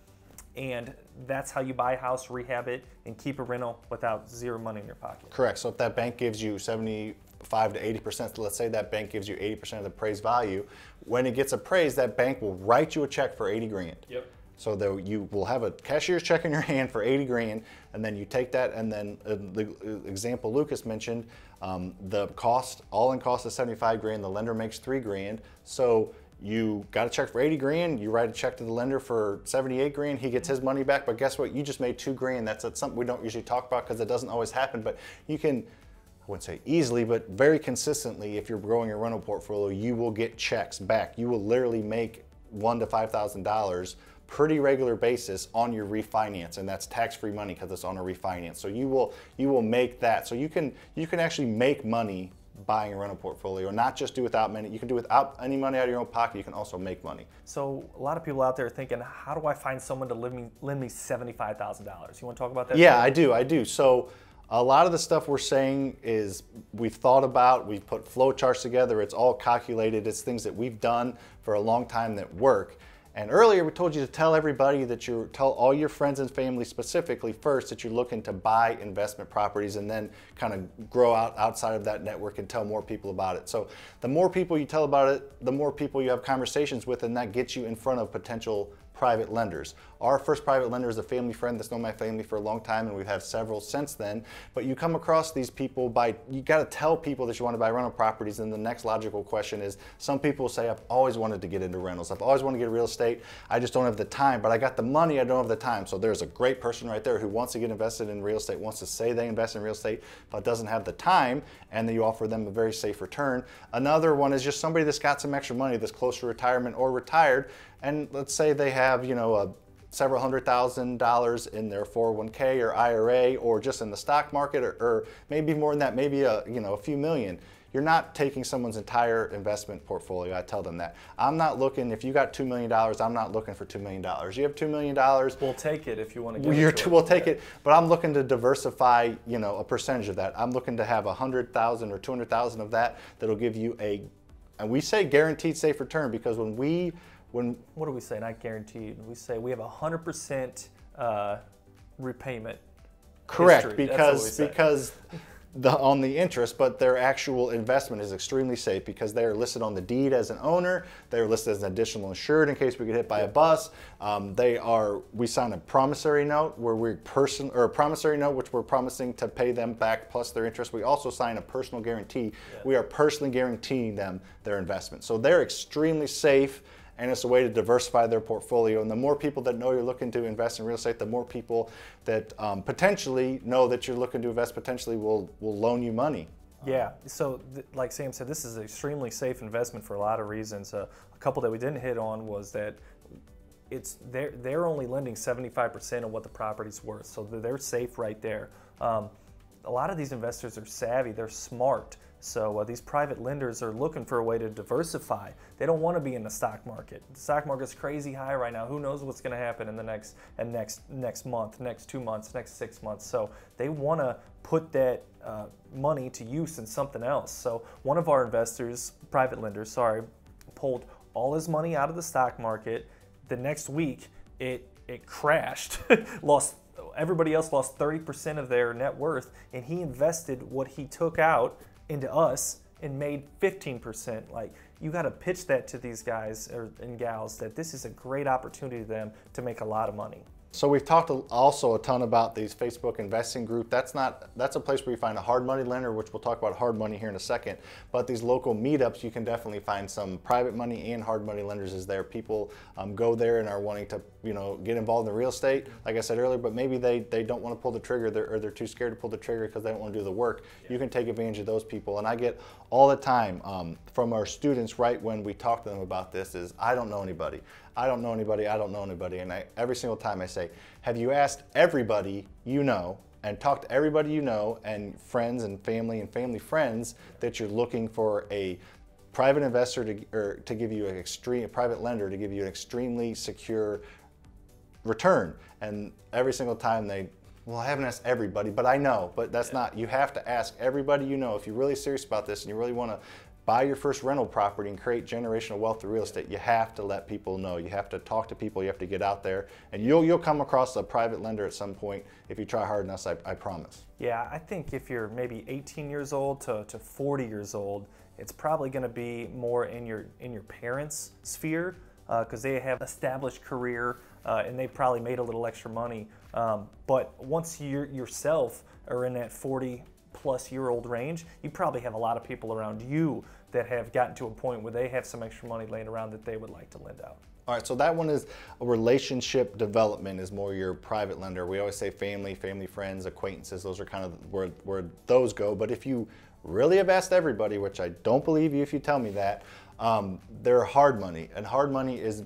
A: And that's how you buy a house, rehab it, and keep a rental without zero money in your pocket.
B: Correct. So if that bank gives you 75 to 80%, let's say that bank gives you 80% of the appraised value, when it gets appraised, that bank will write you a check for 80 grand.
A: Yep.
B: So that you will have a cashier's check in your hand for 80 grand, and then you take that, and then the example Lucas mentioned, the cost, all-in cost is 75 grand, the lender makes 3 grand. So you got a check for 80 grand, you write a check to the lender for 78 grand, he gets his money back, but guess what? You just made 2 grand. That's something we don't usually talk about because it doesn't always happen, but you can, I wouldn't say easily, but very consistently, if you're growing your rental portfolio, you will get checks back. You will literally make $1,000 to $5,000 pretty regular basis on your refinance, and that's tax-free money because it's on a refinance. So you will make that. So you can actually make money buying a rental portfolio, not just do without money. You can do without any money out of your own pocket. You can also make money.
A: So a lot of people out there are thinking, how do I find someone to lend me $75,000? You want to talk about that?
B: Yeah, I do. So a lot of the stuff we're saying is we've thought about, we've put flow charts together, it's all calculated, it's things that we've done for a long time that work. And earlier we told you to tell everybody that tell all your friends and family specifically first that you're looking to buy investment properties, and then kind of grow outside of that network and tell more people about it. So the more people you tell about it, the more people you have conversations with, and that gets you in front of potential private lenders. Our first private lender is a family friend that's known my family for a long time, and we've had several since then. But you come across these people you got to tell people that you want to buy rental properties, and the next logical question is, some people say, I've always wanted to get into rentals. I've always wanted to get real estate. I just don't have the time, but I got the money, I don't have the time. So there's a great person right there who wants to get invested in real estate, wants to say they invest in real estate, but doesn't have the time, and then you offer them a very safe return. Another one is just somebody that's got some extra money that's close to retirement or retired, and let's say they have, several $100,000 in their 401k or IRA, or just in the stock market, or maybe more than that, maybe a few million. You're not taking someone's entire investment portfolio. I tell them that. I'm not looking, if you got $2 million, I'm not looking for $2 million. You have $2 million.
A: We'll take it if you want to give it to
B: We'll take it, but I'm looking to diversify, a percentage of that. I'm looking to have 100,000 or 200,000 of that that'll give you and we say guaranteed safe return, because what do we say? Not guaranteed.
A: We say we have 100% repayment.
B: Correct,
A: history.
B: because on the interest, but their actual investment is extremely safe because they are listed on the deed as an owner. They are listed as an additional insured in case we get hit by a bus. We sign a promissory note where a promissory note which we're promising to pay them back plus their interest. We also sign a personal guarantee. Yeah. We are personally guaranteeing them their investment. So they're extremely safe, and it's a way to diversify their portfolio. And the more people that know you're looking to invest in real estate, the more people that potentially know that you're looking to invest potentially will loan you money.
A: Yeah, so like Sam said, this is an extremely safe investment for a lot of reasons. A couple that we didn't hit on was that they're only lending 75% of what the property's worth, so they're safe right there. A lot of these investors are savvy, they're smart. So these private lenders are looking for a way to diversify. They don't want to be in the stock market. The stock market's crazy high right now. Who knows what's going to happen in the next month, next 2 months, next 6 months. So they want to put that money to use in something else. So one of our investors, private lenders, sorry, pulled all his money out of the stock market. The next week, it crashed, everybody else lost 30% of their net worth, and he invested what he took out into us and made 15%. Like, you got to pitch that to these guys and gals that this is a great opportunity to them to make a lot of money.
B: So we've talked also a ton about these Facebook investing group. That's a place where you find a hard money lender, which we'll talk about hard money here in a second. But these local meetups, you can definitely find some private money and hard money lenders is there. People go there and are wanting to get involved in real estate, like I said earlier, but maybe they don't want to pull the trigger or they're too scared to pull the trigger because they don't want to do the work. Yeah. You can take advantage of those people. And I get all the time from our students right when we talk to them about this is, I don't know anybody. I don't know anybody, I don't know anybody. And every single time I say, have you asked everybody you know and talked to everybody you know and friends and family friends that you're looking for a private investor to give you a private lender to give you an extremely secure return? And every single time well, I haven't asked everybody, but I know, but that's not, you have to ask everybody you know. If you're really serious about this and you really want to buy your first rental property and create generational wealth through real estate, you have to let people know. You have to talk to people, you have to get out there, and you'll come across a private lender at some point if you try hard enough, I promise.
A: Yeah, I think if you're maybe 18 years old to 40 years old, it's probably going to be more in your parents' sphere because they have established career and they probably made a little extra money. But once you yourself are in that 40-plus-year-old range, you probably have a lot of people around you that have gotten to a point where they have some extra money laying around that they would like to lend out.
B: All right, so that one is a relationship development is more your private lender. We always say family, friends, acquaintances. Those are kind of where those go. But if you really have asked everybody, which I don't believe you if you tell me that, they're hard money. And hard money is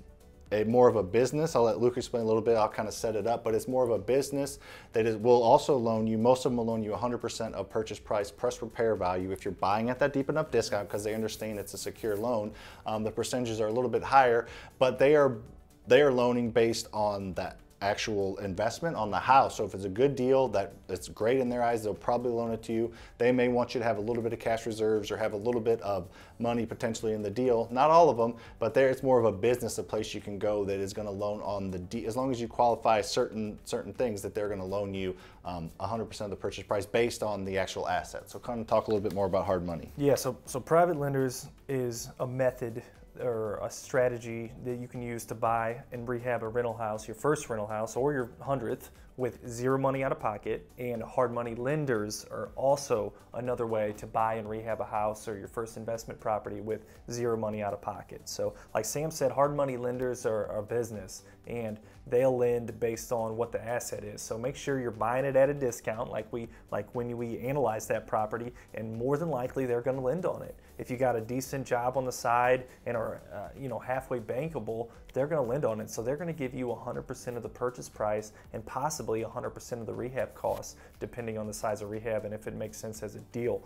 B: more of a business. I'll let Luke explain a little bit. I'll kind of set it up, but it's more of a business that will also loan you. Most of them will loan you 100% of purchase price plus repair value. If you're buying at that deep enough discount, because they understand it's a secure loan, the percentages are a little bit higher, but they are loaning based on that actual investment on the house. So if it's a good deal that it's great in their eyes, they'll probably loan it to you. They may want you to have a little bit of cash reserves or have a little bit of money potentially in the deal. Not all of them, but it's more of a business, a place you can go that is going to loan on the deal. As long as you qualify certain things, that they're going to loan you 100% of the purchase price based on the actual asset. So kind of talk a little bit more about hard money.
A: Yeah, so private lenders is a method or a strategy that you can use to buy and rehab a rental house, your first rental house or your 100th, with zero money out of pocket. And hard money lenders are also another way to buy and rehab a house or your first investment property with zero money out of pocket. So like Sam said, hard money lenders are a business and they'll lend based on what the asset is. So make sure you're buying it at a discount like when we analyze that property, and more than likely they're going to lend on it. If you got a decent job on the side and are halfway bankable, they're going to lend on it. So they're going to give you 100% of the purchase price and possibly 100% of the rehab costs, depending on the size of rehab and if it makes sense as a deal.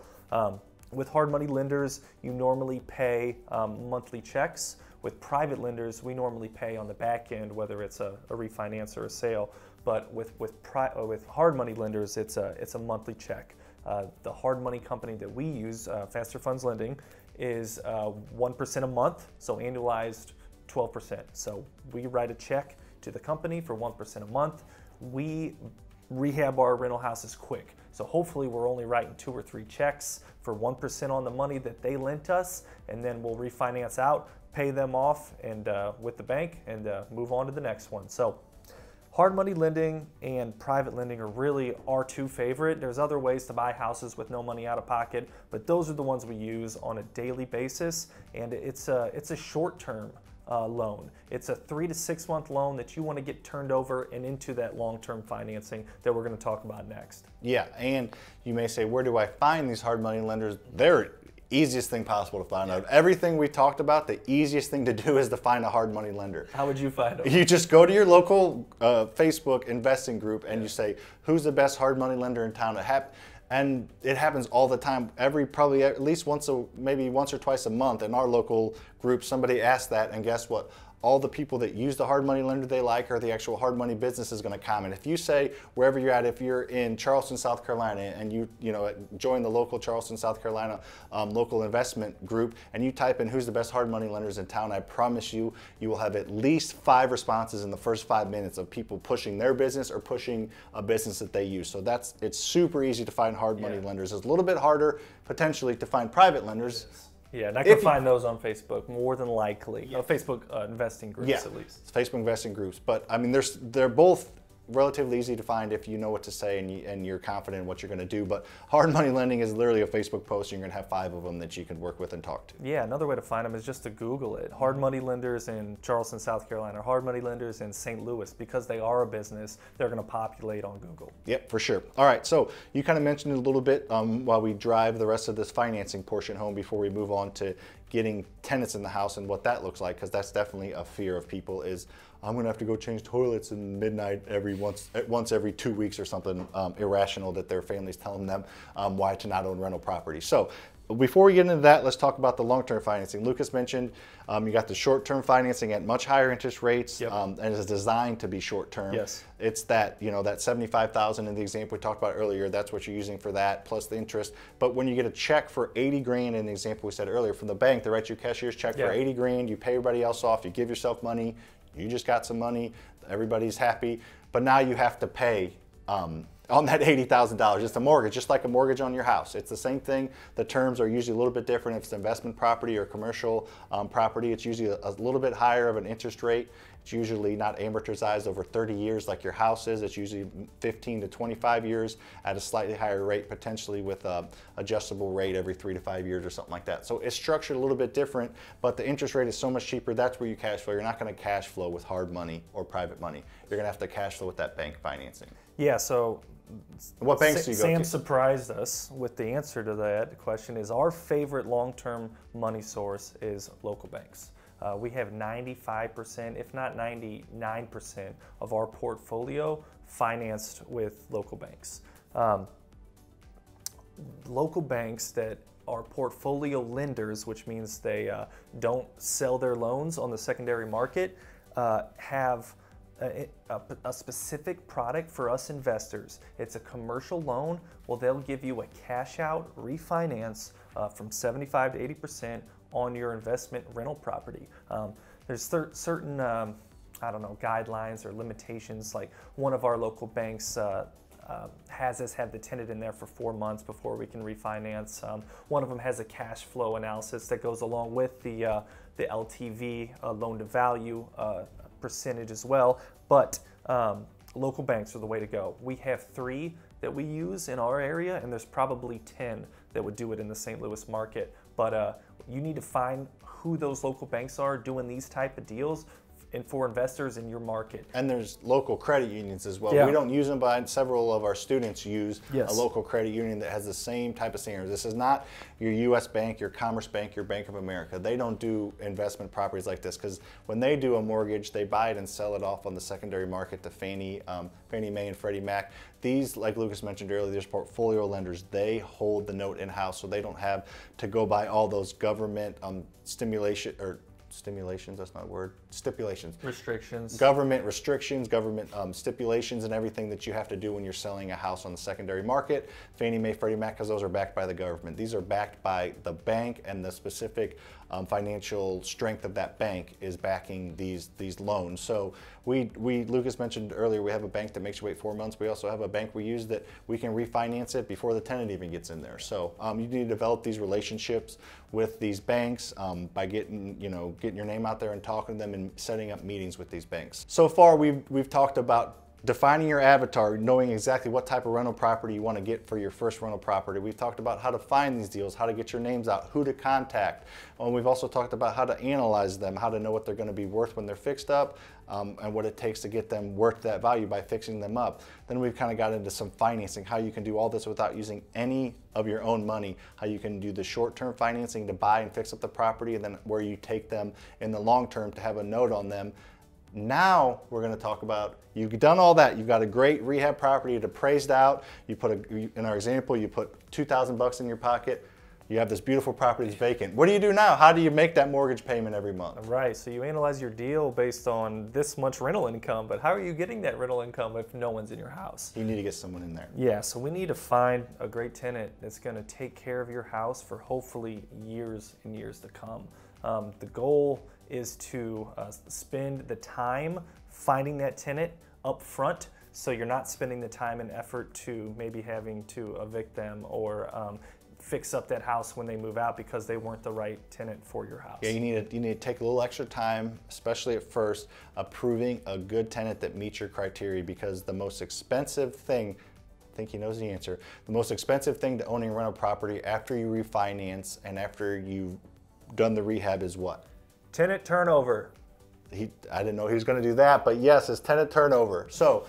A: With hard money lenders, you normally pay monthly checks. With private lenders, we normally pay on the back end, whether it's a refinance or a sale. But with hard money lenders, it's a monthly check. The hard money company that we use, Faster Funds Lending, is 1% a month, so annualized 12%. So we write a check to the company for 1% a month. We rehab our rental houses quick. So hopefully we're only writing 2 or 3 checks for 1% on the money that they lent us, and then we'll refinance out, pay them off and with the bank, and move on to the next one. So hard money lending and private lending are really our 2 favorite. There's other ways to buy houses with no money out of pocket, but those are the ones we use on a daily basis, and it's a short-term loan. It's a 3 to 6 month loan that you want to get turned over and into that long-term financing that we're going to talk about next.
B: Yeah, and you may say, where do I find these hard money lenders? They're easiest thing possible to find out. Everything we talked about, the easiest thing to do is to find a hard money lender.
A: How would you find them?
B: You just go to your local Facebook investing group and you say, who's the best hard money lender in town? And it happens all the time. Probably at least maybe once or twice a month in our local group, somebody asks that, and guess what? All the people that use the hard money lender they like or the actual hard money business is going to comment. If you say wherever you're at, if you're in Charleston, South Carolina, and you join the local Charleston, South Carolina local investment group, and you type in who's the best hard money lenders in town, I promise you, you will have at least 5 responses in the first 5 minutes of people pushing their business or pushing a business that they use. So it's super easy to find hard money lenders. It's a little bit harder potentially to find private lenders.
A: Yeah, and I can find those on Facebook more than likely. Facebook investing groups at least.
B: It's Facebook investing groups. But I mean, they're both relatively easy to find if you know what to say and you're confident in what you're going to do. But hard money lending is literally a Facebook post. You're going to have 5 of them that you can work with and talk to.
A: Yeah, another way to find them is just to Google it. Hard money lenders in Charleston, South Carolina, hard money lenders in St. Louis. Because they are a business, they're going to populate on Google.
B: Yep, for sure. All right, so you kind of mentioned it a little bit while we drive the rest of this financing portion home before we move on to getting tenants in the house and what that looks like, because that's definitely a fear of people is, I'm going to have to go change toilets in midnight once every 2 weeks or something irrational that their family's telling them why to not own rental property. So before we get into that, let's talk about the long-term financing. Lucas mentioned you got the short-term financing at much higher interest rates, and it's designed to be short-term.
A: Yes.
B: It's that, that $75,000 in the example we talked about earlier, that's what you're using for that, plus the interest. But when you get a check for 80 grand in the example we said earlier from the bank, they write you a cashier's check for 80 grand, you pay everybody else off, you give yourself money, you just got some money, everybody's happy, but now you have to pay on that $80,000. It's a mortgage, just like a mortgage on your house. It's the same thing. The terms are usually a little bit different. If it's investment property or commercial property, it's usually a little bit higher of an interest rate. It's usually not amortized over 30 years like your house is. It's usually 15 to 25 years at a slightly higher rate, potentially with an adjustable rate every 3 to 5 years or something like that. So it's structured a little bit different, but the interest rate is so much cheaper. That's where you cash flow. You're not going to cash flow with hard money or private money. You're going to have to cash flow with that bank financing.
A: Yeah, so
B: what banks do you go to?
A: Sam surprised us with the answer to that question. Is our favorite long-term money source is local banks. We have 95%, if not 99% of our portfolio financed with local banks. Local banks that are portfolio lenders, which means they don't sell their loans on the secondary market, have a specific product for us investors. It's a commercial loan. Well, they'll give you a cash out refinance from 75 to 80% on your investment rental property. There's certain, guidelines or limitations. Like one of our local banks has us have the tenant in there for 4 months before we can refinance. One of them has a cash flow analysis that goes along with the LTV, loan to value percentage as well. But local banks are the way to go. We have 3 that we use in our area, and there's probably 10 that would do it in the St. Louis market. But you need to find who those local banks are doing these type of deals and for investors in your market.
B: And there's local credit unions as well.
A: Yeah.
B: We don't use them, but several of our students use a local credit union that has the same type of standards. This is not your U.S. Bank, your Commerce Bank, your Bank of America. They don't do investment properties like this, because when they do a mortgage, they buy it and sell it off on the secondary market to Fannie Mae and Freddie Mac. These, like Lucas mentioned earlier, there's portfolio lenders. They hold the note in-house, so they don't have to go buy all those government stimulation or stimulations, that's not a word, stipulations.
A: Restrictions.
B: Government restrictions, government stipulations, and everything that you have to do when you're selling a house on the secondary market. Fannie Mae, Freddie Mac, because those are backed by the government. These are backed by the bank, and the specific financial strength of that bank is backing these loans. So Lucas mentioned earlier, we have a bank that makes you wait 4 months. We also have a bank we use that we can refinance it before the tenant even gets in there. So you need to develop these relationships with these banks by getting your name out there and talking to them and setting up meetings with these banks. So far we've talked about defining your avatar, knowing exactly what type of rental property you want to get for your first rental property. We've talked about how to find these deals, how to get your names out, who to contact. And we've also talked about how to analyze them, how to know what they're going to be worth when they're fixed up, and what it takes to get them worth that value by fixing them up. Then we've kind of got into some financing, how you can do all this without using any of your own money, how you can do the short-term financing to buy and fix up the property, and then where you take them in the long term to have a note on them. Now we're going to talk about, you've done all that, you've got a great rehab property, it appraised out, you put in our example, you put $2,000 in your pocket, you have this beautiful property that's vacant. What do you do now? How do you make that mortgage payment every month?
A: Right, so you analyze your deal based on this much rental income, but how are you getting that rental income if no one's in your house?
B: You need to get someone in there.
A: Yeah, so we need to find a great tenant that's going to take care of your house for hopefully years and years to come. The goal is to spend the time finding that tenant up front, so you're not spending the time and effort to maybe having to evict them or fix up that house when they move out because they weren't the right tenant for your house.
B: Yeah, you need to take a little extra time, especially at first, approving a good tenant that meets your criteria, because the most expensive thing, I think he knows the answer, the most expensive thing to owning a rental property after you refinance and after you've done the rehab is what?
A: Tenant turnover.
B: I didn't know he was going to do that, but yes, it's tenant turnover. So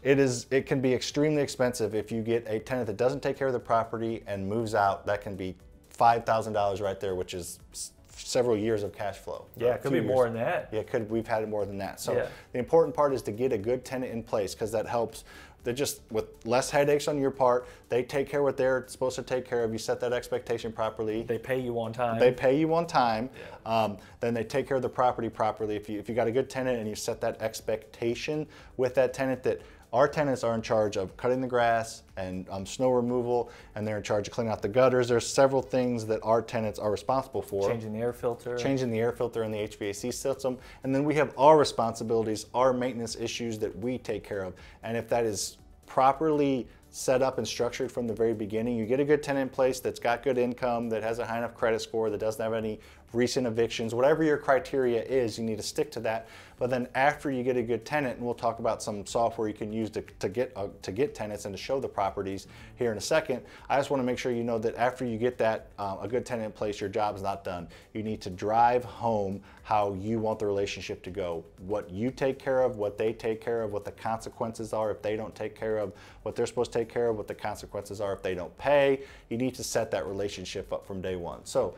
B: it can be extremely expensive if you get a tenant that doesn't take care of the property and moves out. That can be $5,000 right there, which is several years of cash flow.
A: Yeah, it could be more than that.
B: Yeah, we've had it more than that. So the important part is to get a good tenant in place, because that helps. They're just with less headaches on your part. They take care of what they're supposed to take care of. You set that expectation properly.
A: They pay you on time.
B: They pay you on time. Yeah. Then they take care of the property properly. If you got a good tenant and you set that expectation with that tenant, that our tenants are in charge of cutting the grass and snow removal, and they're in charge of cleaning out the gutters. There's several things that our tenants are responsible for.
A: Changing the air filter.
B: Changing the air filter in the HVAC system. And then we have our responsibilities, our maintenance issues that we take care of. And if that is properly set up and structured from the very beginning, you get a good tenant in place that's got good income, that has a high enough credit score, that doesn't have any recent evictions, whatever your criteria is, you need to stick to that. But then after you get a good tenant, and we'll talk about some software you can use to get tenants and to show the properties here in a second, I just want to make sure you know that after you get that a good tenant in place, your job's not done. You need to drive home how you want the relationship to go. What you take care of, what they take care of, what the consequences are if they don't take care of what they're supposed to take care of, what the consequences are if they don't pay. You need to set that relationship up from day one. So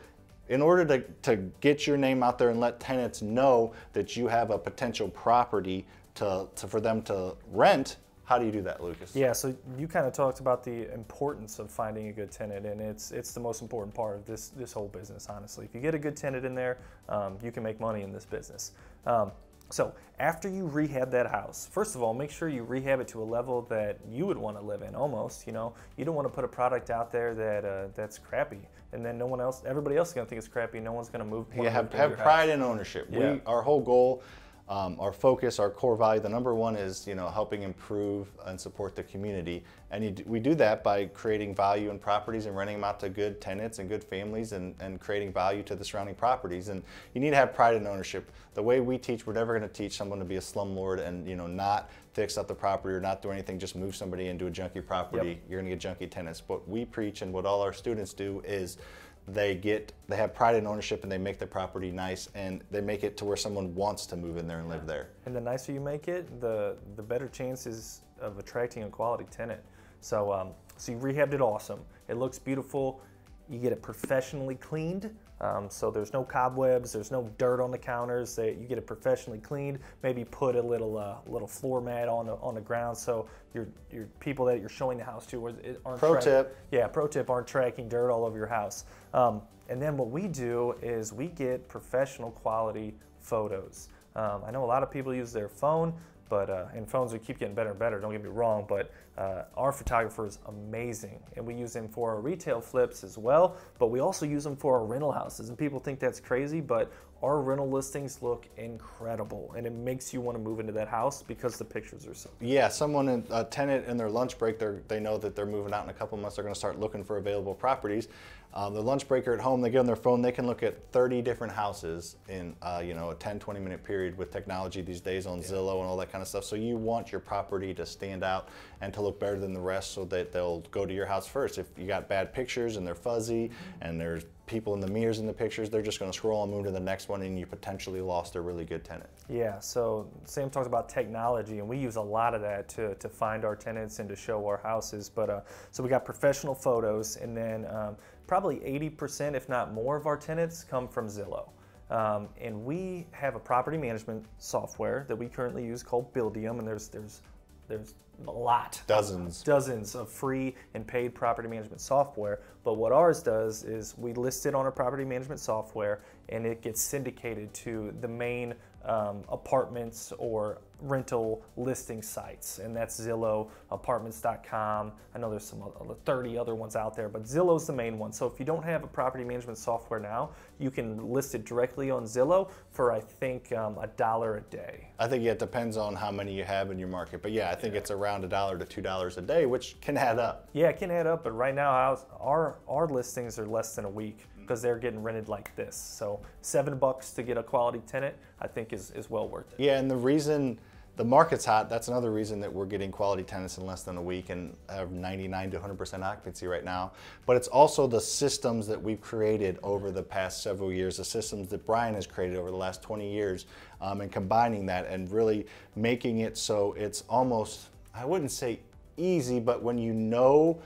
B: in order to get your name out there and let tenants know that you have a potential property for them to rent, how do you do that, Lucas?
A: Yeah, so you kind of talked about the importance of finding a good tenant, and it's the most important part of this whole business, honestly. If you get a good tenant in there, you can make money in this business. So after you rehab that house, first of all, make sure you rehab it to a level that you would want to live in, almost. You know, you don't want to put a product out there that's crappy, and then everybody else is going to think it's crappy. No one's going to move.
B: Yeah, have pride in ownership.
A: Yeah.
B: Our whole goal, our focus, our core value, the number one is helping improve and support the community, and we do that by creating value in properties and renting them out to good tenants and good families, and creating value to the surrounding properties. And you need to have pride in ownership. The way we teach, we're never going to teach someone to be a slumlord and not fix up the property or not do anything, just move somebody into a junky property. Yep. You're going to get junky tenants. What we preach and what all our students do is they have pride in ownership, and they make the property nice, and they make it to where someone wants to move in there and live there.
A: And the nicer you make it, the better chances of attracting a quality tenant. So, so you rehabbed it awesome. It looks beautiful. You get it professionally cleaned, so there's no cobwebs, there's no dirt on the counters. You get it professionally cleaned. Maybe put a little floor mat on the ground, so your people that you're showing the house to aren't
B: pro tip.
A: Yeah, pro tip, aren't tracking dirt all over your house. And then what we do is we get professional quality photos. I know a lot of people use their phone, but and phones will keep getting better and better, don't get me wrong, but our photographer is amazing, and we use him for our retail flips as well, but we also use them for our rental houses, and people think that's crazy, but our rental listings look incredible, and it makes you want to move into that house because the pictures are so good.
B: Yeah, a tenant in their lunch break, they know that they're moving out in a couple months, they're going to start looking for available properties. The lunch breaker at home, they get on their phone, they can look at 30 different houses in a 10-20 minute period with technology these days on Zillow and all that kind of stuff. So you want your property to stand out and to look better than the rest, so that they'll go to your house first. If you got bad pictures and they're fuzzy and there's people in the mirrors in the pictures, they're just going to scroll and move to the next one, and you potentially lost a really good tenant.
A: Yeah, so Sam talks about technology, and we use a lot of that to find our tenants and to show our houses. But so we got professional photos, and then probably 80%, if not more, of our tenants come from Zillow. And we have a property management software that we currently use called Buildium, and there's a lot. Dozens of free and paid property management software. But what ours does is we list it on our property management software, and it gets syndicated to the main apartments or rental listing sites, and that's Zillow, apartments.com. I know there's some 30 other ones out there, but Zillow's the main one. So if you don't have a property management software now, you can list it directly on Zillow for, I think, $1 a day.
B: I think it depends on how many you have in your market, but yeah, I think it's around $1 to $2 a day, which can add up.
A: Yeah, it can add up, but right now our listings are less than a week because they're getting rented like this. So $7 to get a quality tenant, I think is well worth it.
B: Yeah, and the reason the market's hot, that's another reason that we're getting quality tenants in less than a week and have 99 to 100% occupancy right now. But it's also the systems that we've created over the past several years, the systems that Brian has created over the last 20 years, and combining that and really making it so it's almost, I wouldn't say easy, but when you know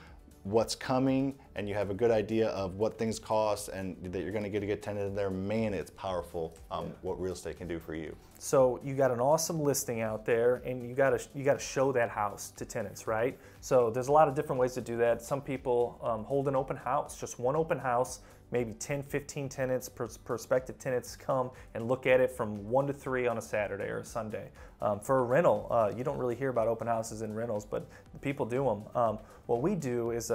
B: what's coming and you have a good idea of what things cost and that you're going to get a good tenant in there, man, it's powerful what real estate can do for you.
A: So you got an awesome listing out there, and you got to show that house to tenants, right? So there's a lot of different ways to do that. Some people hold an open house, just one open house, maybe 10, 15 tenants, prospective tenants come and look at it from 1 to 3 on a Saturday or a Sunday. For a rental, you don't really hear about open houses in rentals, but people do them. What we do is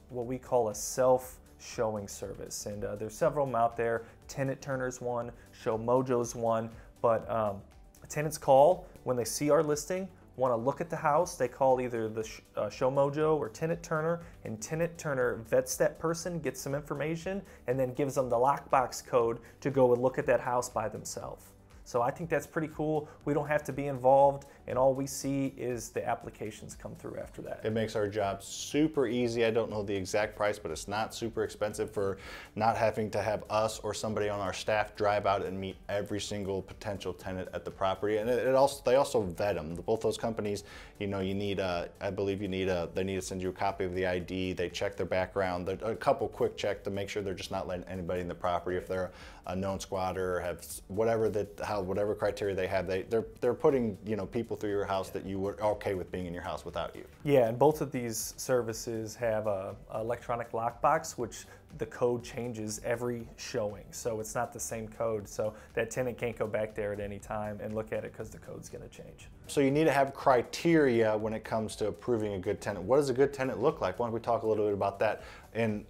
A: what we call a self-showing service, and there's several of them out there. Tenant Turner's one, Show Mojo's one, but tenants call when they see our listing, want to look at the house, they call either the Show Mojo or Tenant Turner, and Tenant Turner vets that person, gets some information, and then gives them the lockbox code to go and look at that house by themselves. So I think that's pretty cool. We don't have to be involved, and all we see is the applications come through after that.
B: It makes our job super easy. I don't know the exact price, but it's not super expensive for not having to have us or somebody on our staff drive out and meet every single potential tenant at the property. And they also vet them. Both those companies, you need I believe they need to send you a copy of the ID. They check their background, a couple quick checks to make sure they're just not letting anybody in the property. If they're a known squatter or have whatever criteria they have, they're putting people through your house that you were okay with being in your house without you.
A: Yeah, and both of these services have a electronic lockbox, which the code changes every showing, so it's not the same code, so that tenant can't go back there at any time and look at it because the code's going to change.
B: So you need to have criteria when it comes to approving a good tenant. What does a good tenant look like? Why don't we talk a little bit about that? In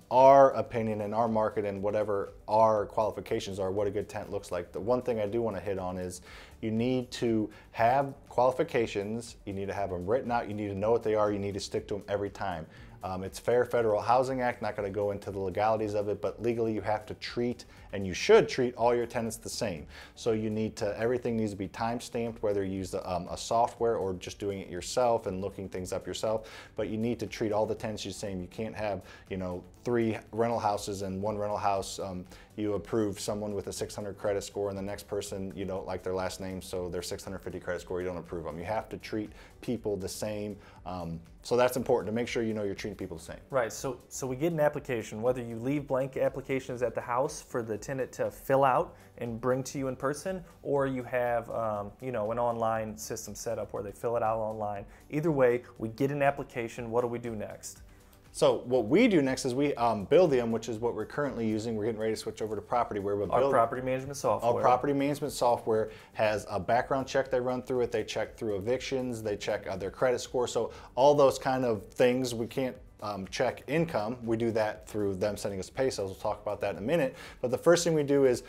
B: our opinion, in our market, and whatever our qualifications are, what a good tenant looks like. The one thing I do want to hit on is you need to have qualifications, you need to have them written out, you need to know what they are, you need to stick to them every time. It's Fair Federal Housing Act, not going to go into the legalities of it, but legally you have to treat, and you should treat, all your tenants the same. So you need to, everything needs to be time stamped, whether you use a software or just doing it yourself and looking things up yourself, but you need to treat all the tenants the same. You can't have 3 rental houses and one rental house. You approve someone with a 600 credit score and the next person you don't like their last name, so their 650 credit score, you don't approve them. You have to treat people the same. So that's important to make sure you know you're treating people the same.
A: Right, so we get an application, whether you leave blank applications at the house for the tenant to fill out and bring to you in person, or you have you know, an online system set up where they fill it out online. Either way, we get an application. What do we do next?
B: So what we do next is we Buildium, which is what we're currently using. We're getting ready to switch over to Property, where we'll build
A: our property management software.
B: Our property management software has a background check they run through it. They check through evictions. They check their credit score. So all those kind of things, we can't check income. We do that through them sending us pay stubs. We'll talk about that in a minute. But the first thing we do is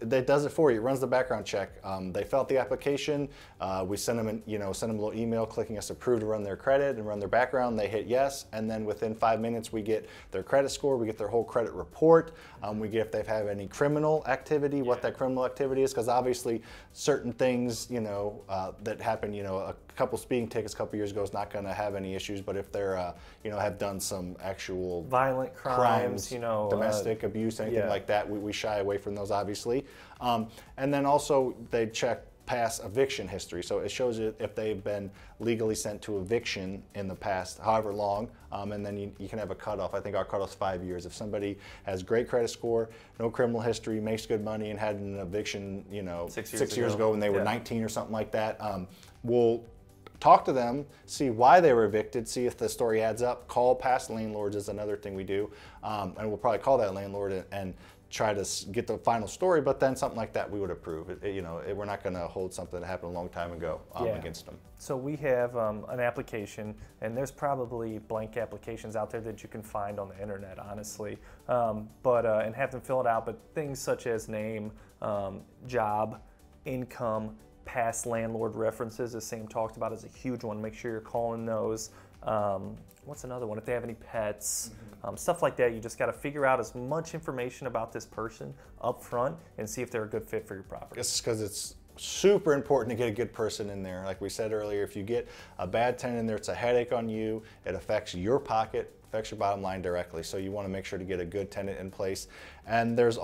B: that does it for you. It runs the background check. They fill out the application. We send them, send them a little email clicking us approve to run their credit and run their background. They hit yes, and then within 5 minutes we get their credit score. We get their whole credit report. We get if they've had any criminal activity, what that criminal activity is, because obviously certain things, that happen, a couple speeding tickets a couple years ago is not going to have any issues, but if they're, have done some actual
A: violent crimes,
B: domestic abuse, anything like that, we shy away from those, obviously. And then also they check past eviction history, so it shows you if they've been legally sent to eviction in the past, however long, and then you can have a cutoff. I think our cutoff is 5 years. If somebody has great credit score, no criminal history, makes good money, and had an eviction, 6 years ago when they were 19 or something like that, we'll talk to them, see why they were evicted, see if the story adds up. Call past landlords is another thing we do, and we'll probably call that landlord and try to get the final story, but then something like that we would approve. We're not going to hold something that happened a long time ago against them.
A: So we have an application, and there's probably blank applications out there that you can find on the internet, honestly, and have them fill it out, but things such as name, job, income, past landlord references, as Sam talked about, is a huge one. Make sure you're calling those. What's another one? If they have any pets, stuff like that. You just got to figure out as much information about this person up front and see if they're a good fit for your property.
B: It's because it's super important to get a good person in there. Like we said earlier, if you get a bad tenant in there, it's a headache on you. It affects your pocket, affects your bottom line directly. So you want to make sure to get a good tenant in place. And there's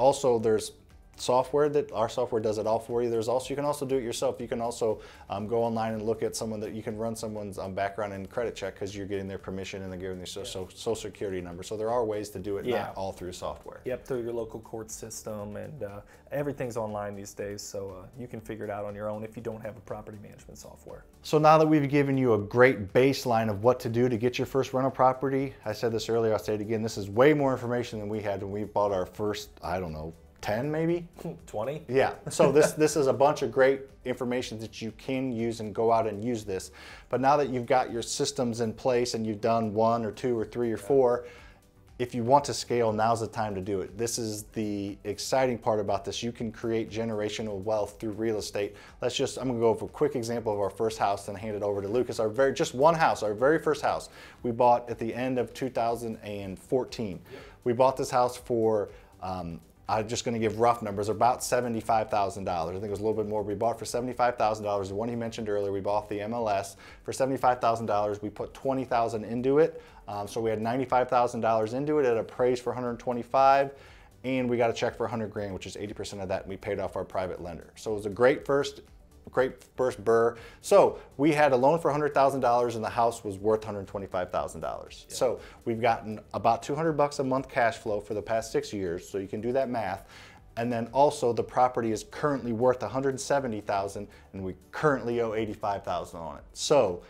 B: software that our software does it all for you. You can also do it yourself. You can also go online and look at someone that you can run someone's background and credit check because you're getting their permission and they're giving their social security number. So there are ways to do it, not all through software.
A: Yep, through your local court system, and everything's online these days, so you can figure it out on your own if you don't have a property management software.
B: So now that we've given you a great baseline of what to do to get your first rental property, I said this earlier, I'll say it again, this is way more information than we had when we bought our first, 10 maybe?
A: 20?
B: Yeah, so this is a bunch of great information that you can use and go out and use this. But now that you've got your systems in place and you've done 1 or 2 or 3 or 4, if you want to scale, now's the time to do it. This is the exciting part about this. You can create generational wealth through real estate. I'm gonna go over a quick example of our first house and hand it over to Lucas. Just one house, our very first house, we bought at the end of 2014. We bought this house for, I'm just going to give rough numbers, about $75,000. I think it was a little bit more. We bought for $75,000. The one he mentioned earlier, we bought the MLS for $75,000. We put $20,000 into it, so we had $95,000 into it. It appraised for $125,000, and we got a check for $100,000, which is 80% of that. And we paid off our private lender. So it was a great first burr. So we had a loan for $100,000 and the house was worth $125,000. Yeah. So we've gotten about $200 a month cash flow for the past 6 years. So you can do that math. And then also the property is currently worth $170,000 and we currently owe $85,000 on it. So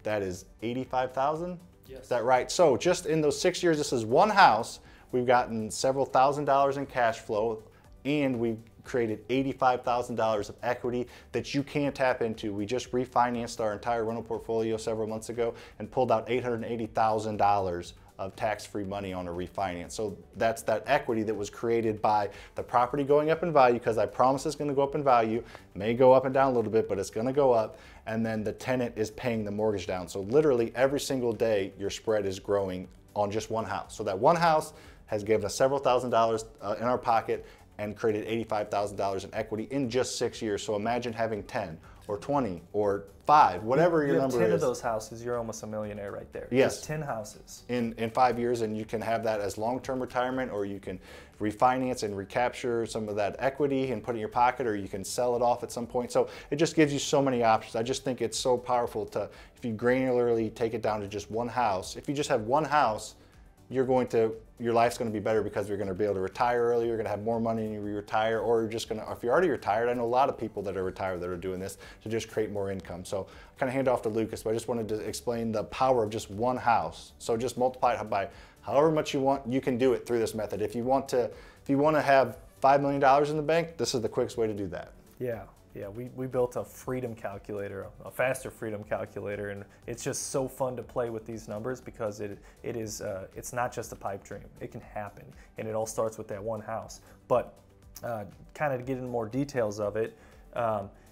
B: that is $85,000. Yes. Is that right? So just in those 6 years, this is one house. We've gotten several $1,000s in cash flow, and we've created $85,000 of equity that you can tap into. We just refinanced our entire rental portfolio several months ago and pulled out $880,000 of tax-free money on a refinance. So that's that equity that was created by the property going up in value, because I promise it's going to go up in value. It may go up and down a little bit, but it's going to go up. And then the tenant is paying the mortgage down. So literally every single day your spread is growing on just one house. So that one house has given us several $1,000s in our pocket and created $85,000 in equity in just 6 years. So imagine having 10 or 20 or 5, whatever your number is.
A: 10 of those houses, you're almost a millionaire right there.
B: Yes.
A: Just 10 houses.
B: In 5 years, and you can have that as long-term retirement, or you can refinance and recapture some of that equity and put it in your pocket, or you can sell it off at some point. So it just gives you so many options. I just think it's so powerful to, if you granularly take it down to just one house, if you just have one house, your life's going to be better because you're going to be able to retire early, you're going to have more money when you retire, or you're just going to, if you're already retired, I know a lot of people that are retired that are doing this to just create more income. So I kind of hand off to Lucas, but I just wanted to explain the power of just one house. So just multiply it by however much you want, you can do it through this method. If you want to have $5 million in the bank, this is the quickest way to do that.
A: Yeah, we built a freedom calculator, a FasterFreedom calculator, and it's just so fun to play with these numbers because it's not just a pipe dream. It can happen, and it all starts with that one house. But kind of to get into more details of it,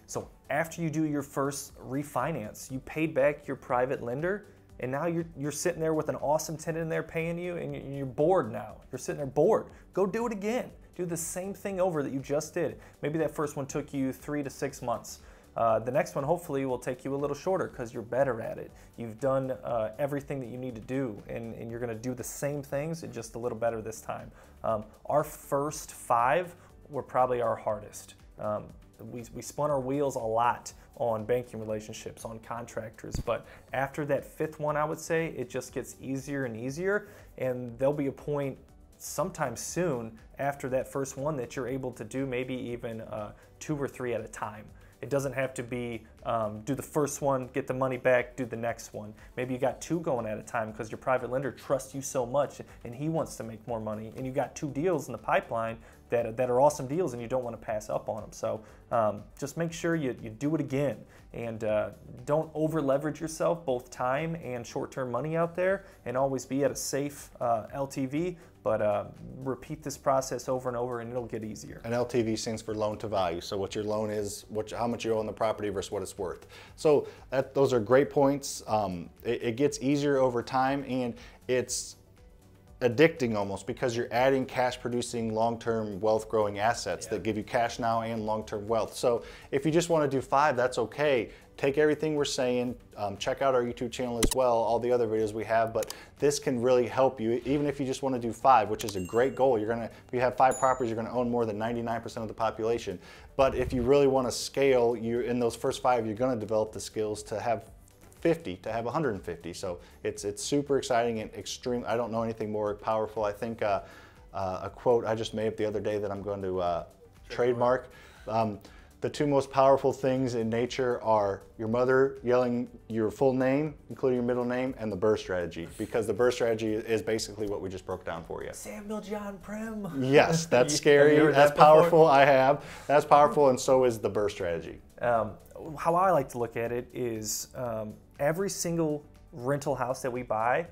A: so after you do your first refinance, you paid back your private lender, and now you're sitting there with an awesome tenant in there paying you, and you're bored now. You're sitting there bored. Go do it again. Do the same thing over that you just did. Maybe that first one took you 3 to 6 months. The next one hopefully will take you a little shorter because you're better at it. You've done everything that you need to do, and you're going to do the same things, just a little better this time. Our first 5 were probably our hardest. We spun our wheels a lot on banking relationships, on contractors, but after that 5th one, I would say, it just gets easier and easier, and there'll be a point sometime soon after that first one that you're able to do maybe even 2 or 3 at a time. It doesn't have to be do the first one, get the money back, do the next one. Maybe you got 2 going at a time because your private lender trusts you so much and he wants to make more money, and you got 2 deals in the pipeline that are awesome deals and you don't want to pass up on them. So just make sure you do it again, and don't over leverage yourself, both time and short-term money out there, and always be at a safe LTV. But repeat this process over and over, and it'll get easier.
B: And LTV stands for loan to value. So what your loan is, how much you owe on the property versus what it's worth. So those are great points. It gets easier over time, and it's addicting almost because you're adding cash producing long-term wealth growing assets that give you cash now and long-term wealth. So if you just want to do 5, that's okay. Take everything we're saying, check out our YouTube channel as well, all the other videos we have, but this can really help you even if you just want to do 5, which is a great goal. If you have 5 properties, you're going to own more than 99% of the population. But if you really want to scale, in those first 5, you're going to develop the skills to have 50, to have 150. So it's super exciting and extreme. I don't know anything more powerful. I think a quote I just made up the other day that I'm going to trademark. The 2 most powerful things in nature are your mother yelling your full name, including your middle name, and the birth strategy, because the birth strategy is basically what we just broke down for you.
A: Samuel John Prim.
B: Yes, that's scary. That's powerful. I have. That's powerful, and so is the birth strategy.
A: How I like to look at it is every single rental house that we buy,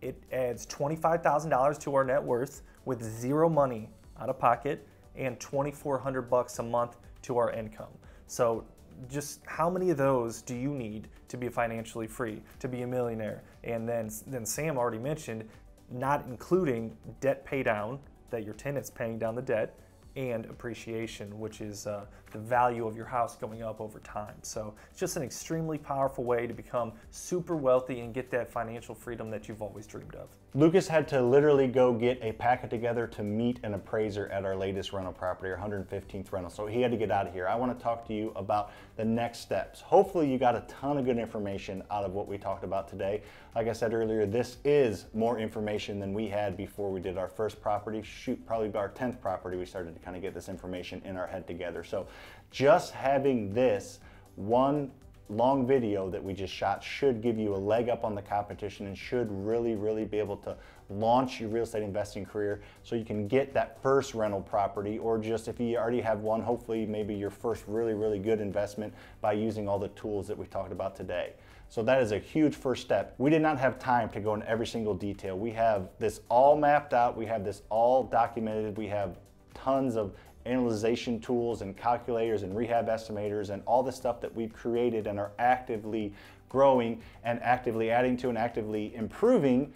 A: it adds $25,000 to our net worth with 0 money out of pocket and $2,400 a month to our income. So just how many of those do you need to be financially free, to be a millionaire? And then Sam already mentioned, not including debt pay down, that your tenant's paying down the debt, and appreciation, which is the value of your house going up over time. So it's just an extremely powerful way to become super wealthy and get that financial freedom that you've always dreamed of.
B: Lucas had to literally go get a packet together to meet an appraiser at our latest rental property, our 115th rental. So he had to get out of here. I want to talk to you about the next steps. Hopefully you got a ton of good information out of what we talked about today. Like I said earlier, this is more information than we had before we did our first property. Shoot, probably by our 10th property, we started to kind of get this information in our head together. So just having this one long video that we just shot should give you a leg up on the competition and should really be able to launch your real estate investing career so you can get that first rental property, or just if you already have one, hopefully maybe your first really good investment by using all the tools that we talked about today. So that is a huge first step. We did not have time to go into every single detail. We have this all mapped out. We have this all documented. We have tons of analyzation tools and calculators and rehab estimators and all the stuff that we've created and are actively growing and actively adding to and actively improving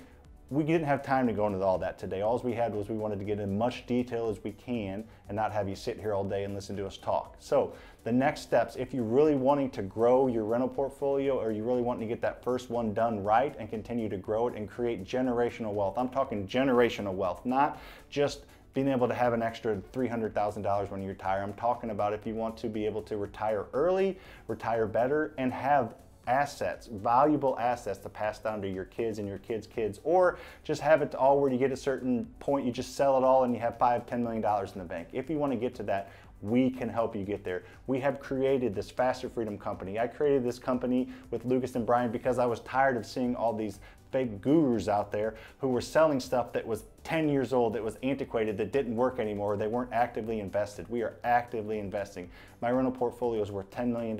B: we didn't have time to go into all that today. All we had was we wanted to get in much detail as we can and not have you sit here all day and listen to us talk. So the next steps, if you're really wanting to grow your rental portfolio, or you really wanting to get that first one done right and continue to grow it and create generational wealth. I'm talking generational wealth, not just being able to have an extra $300,000 when you retire. I'm talking about if you want to be able to retire early, retire better, and have assets, valuable assets to pass down to your kids and your kids' kids, or just have it all where you get a certain point, you just sell it all and you have $5–10 million in the bank. If you want to get to that, we can help you get there. We have created this FasterFreedom company. I created this company with Lucas and Brian because I was tired of seeing all these fake gurus out there who were selling stuff that was 10 years old, that was antiquated, that didn't work anymore. They weren't actively invested. We are actively investing. My rental portfolio is worth $10 million.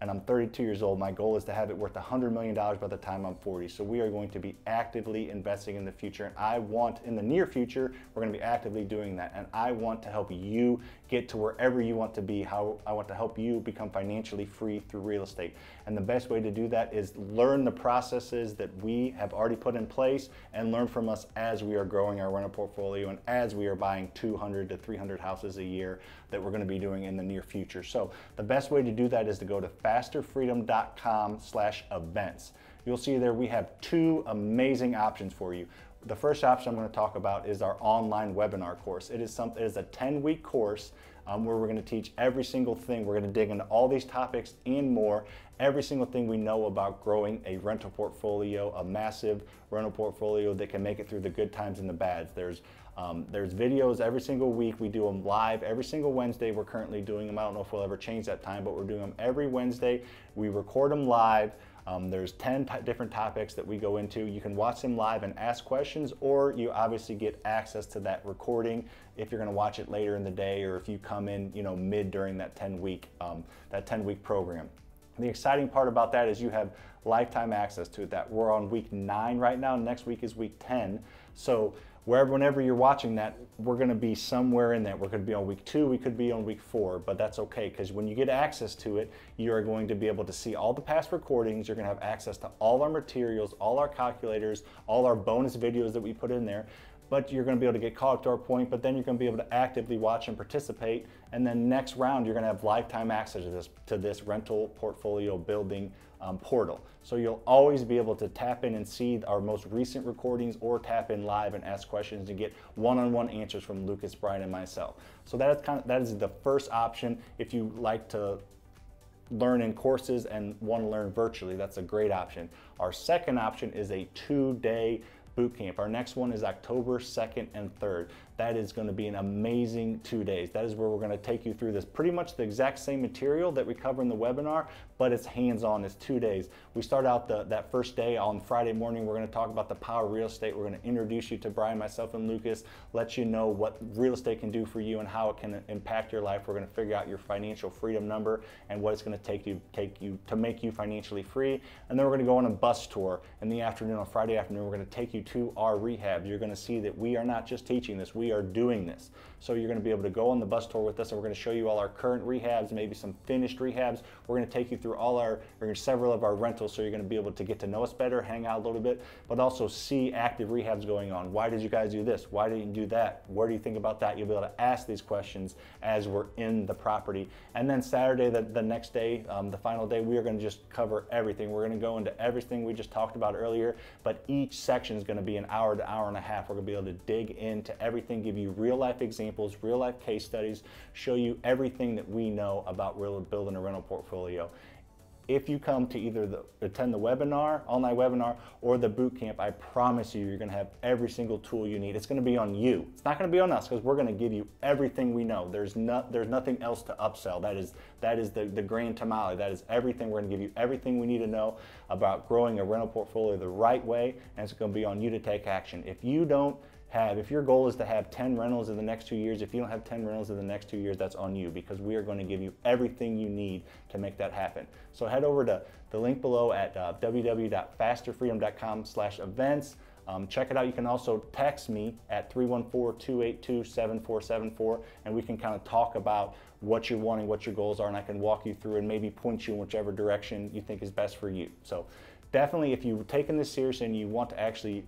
B: And I'm 32 years old. My goal is to have it worth $100 million by the time I'm 40. So we are going to be actively investing in the future. And I want, in the near future, we're going to be actively doing that. And I want to help you get to wherever you want to be. How I want to help you become financially free through real estate. And the best way to do that is learn the processes that we have already put in place and learn from us as we are growing our rental portfolio and as we are buying 200 to 300 houses a year that we're going to be doing in the near future. So the best way to do that is to go to FasterFreedom.com/events. You'll see there we have two amazing options for you. The first option I'm going to talk about is our online webinar course. It is a 10-week course where we're going to teach every single thing. We're going to dig into all these topics and more, every single thing we know about growing a rental portfolio, a massive rental portfolio that can make it through the good times and the bads. There's videos every single week. We do them live every single Wednesday. We're currently doing them. I don't know if we'll ever change that time, but we're doing them every Wednesday. We record them live. There's 10 different topics that we go into. You can watch them live and ask questions, or you obviously get access to that recording if you're going to watch it later in the day, or if you come in, mid during that 10-week program. The exciting part about that is you have lifetime access to that. We're on week 9 right now. Next week is week 10. So whenever you're watching that, we're going to be somewhere in that. We're going to be on week 2, we could be on week 4, but that's okay, because when you get access to it, you are going to be able to see all the past recordings. You're going to have access to all our materials, all our calculators, all our bonus videos that we put in there. But you're going to be able to get caught up to our point, but then you're going to be able to actively watch and participate. And then next round, you're going to have lifetime access to this rental portfolio building portal. So you'll always be able to tap in and see our most recent recordings, or tap in live and ask questions and get one-on-one answers from Lucas, Brian, and myself. So that is the first option. If you like to learn in courses and want to learn virtually, that's a great option. Our second option is a 2-day boot camp. Our next one is October 2nd and 3rd. That is going to be an amazing 2 days. That is where we're going to take you through this, pretty much the exact same material that we cover in the webinar, but it's hands-on. It's 2 days. We start out that first day on Friday morning. We're going to talk about the power of real estate. We're going to introduce you to Brian, myself, and Lucas, let you know what real estate can do for you and how it can impact your life. We're going to figure out your financial freedom number and what it's going to take you to make you financially free. And then we're going to go on a bus tour in the afternoon. On Friday afternoon, we're going to take you to our rehabs. You're going to see that we are not just teaching this, we are doing this. So you're going to be able to go on the bus tour with us, and we're going to show you all our current rehabs, maybe some finished rehabs. We're going to take you through several of our rentals, so you're going to be able to get to know us better, hang out a little bit, but also see active rehabs going on. Why did you guys do this? Why didn't you do that? What do you think about that? You'll be able to ask these questions as we're in the property. And then Saturday, the next day, the final day, we are going to just cover everything. We're going to go into everything we just talked about earlier, but each section is going to be an hour to hour and a half. We're going to be able to dig into everything, give you real life examples, real life case studies, show you everything that we know about building a rental portfolio. If you come to either attend the webinar, online webinar, or the boot camp, I promise you're going to have every single tool you need. It's going to be on you. It's not going to be on us, because we're going to give you everything we know. There's nothing else to upsell. That is the grand tamale. That is everything. We're going to give you everything we need to know about growing a rental portfolio the right way, and it's going to be on you to take action. If your goal is to have 10 rentals in the next 2 years, if you don't have 10 rentals in the next 2 years, that's on you, because we are going to give you everything you need to make that happen. So head over to the link below at www.fasterfreedom.com/events. Check it out. You can also text me at 314-282-7474, and we can kind of talk about what you're wanting, what your goals are, and I can walk you through and maybe point you in whichever direction you think is best for you. So definitely, if you've taken this seriously and you want to actually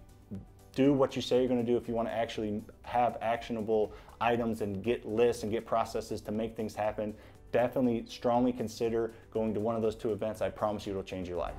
B: do what you say you're going to do, if you want to actually have actionable items and get lists and get processes to make things happen, definitely strongly consider going to one of those 2 events. I promise you it'll change your life.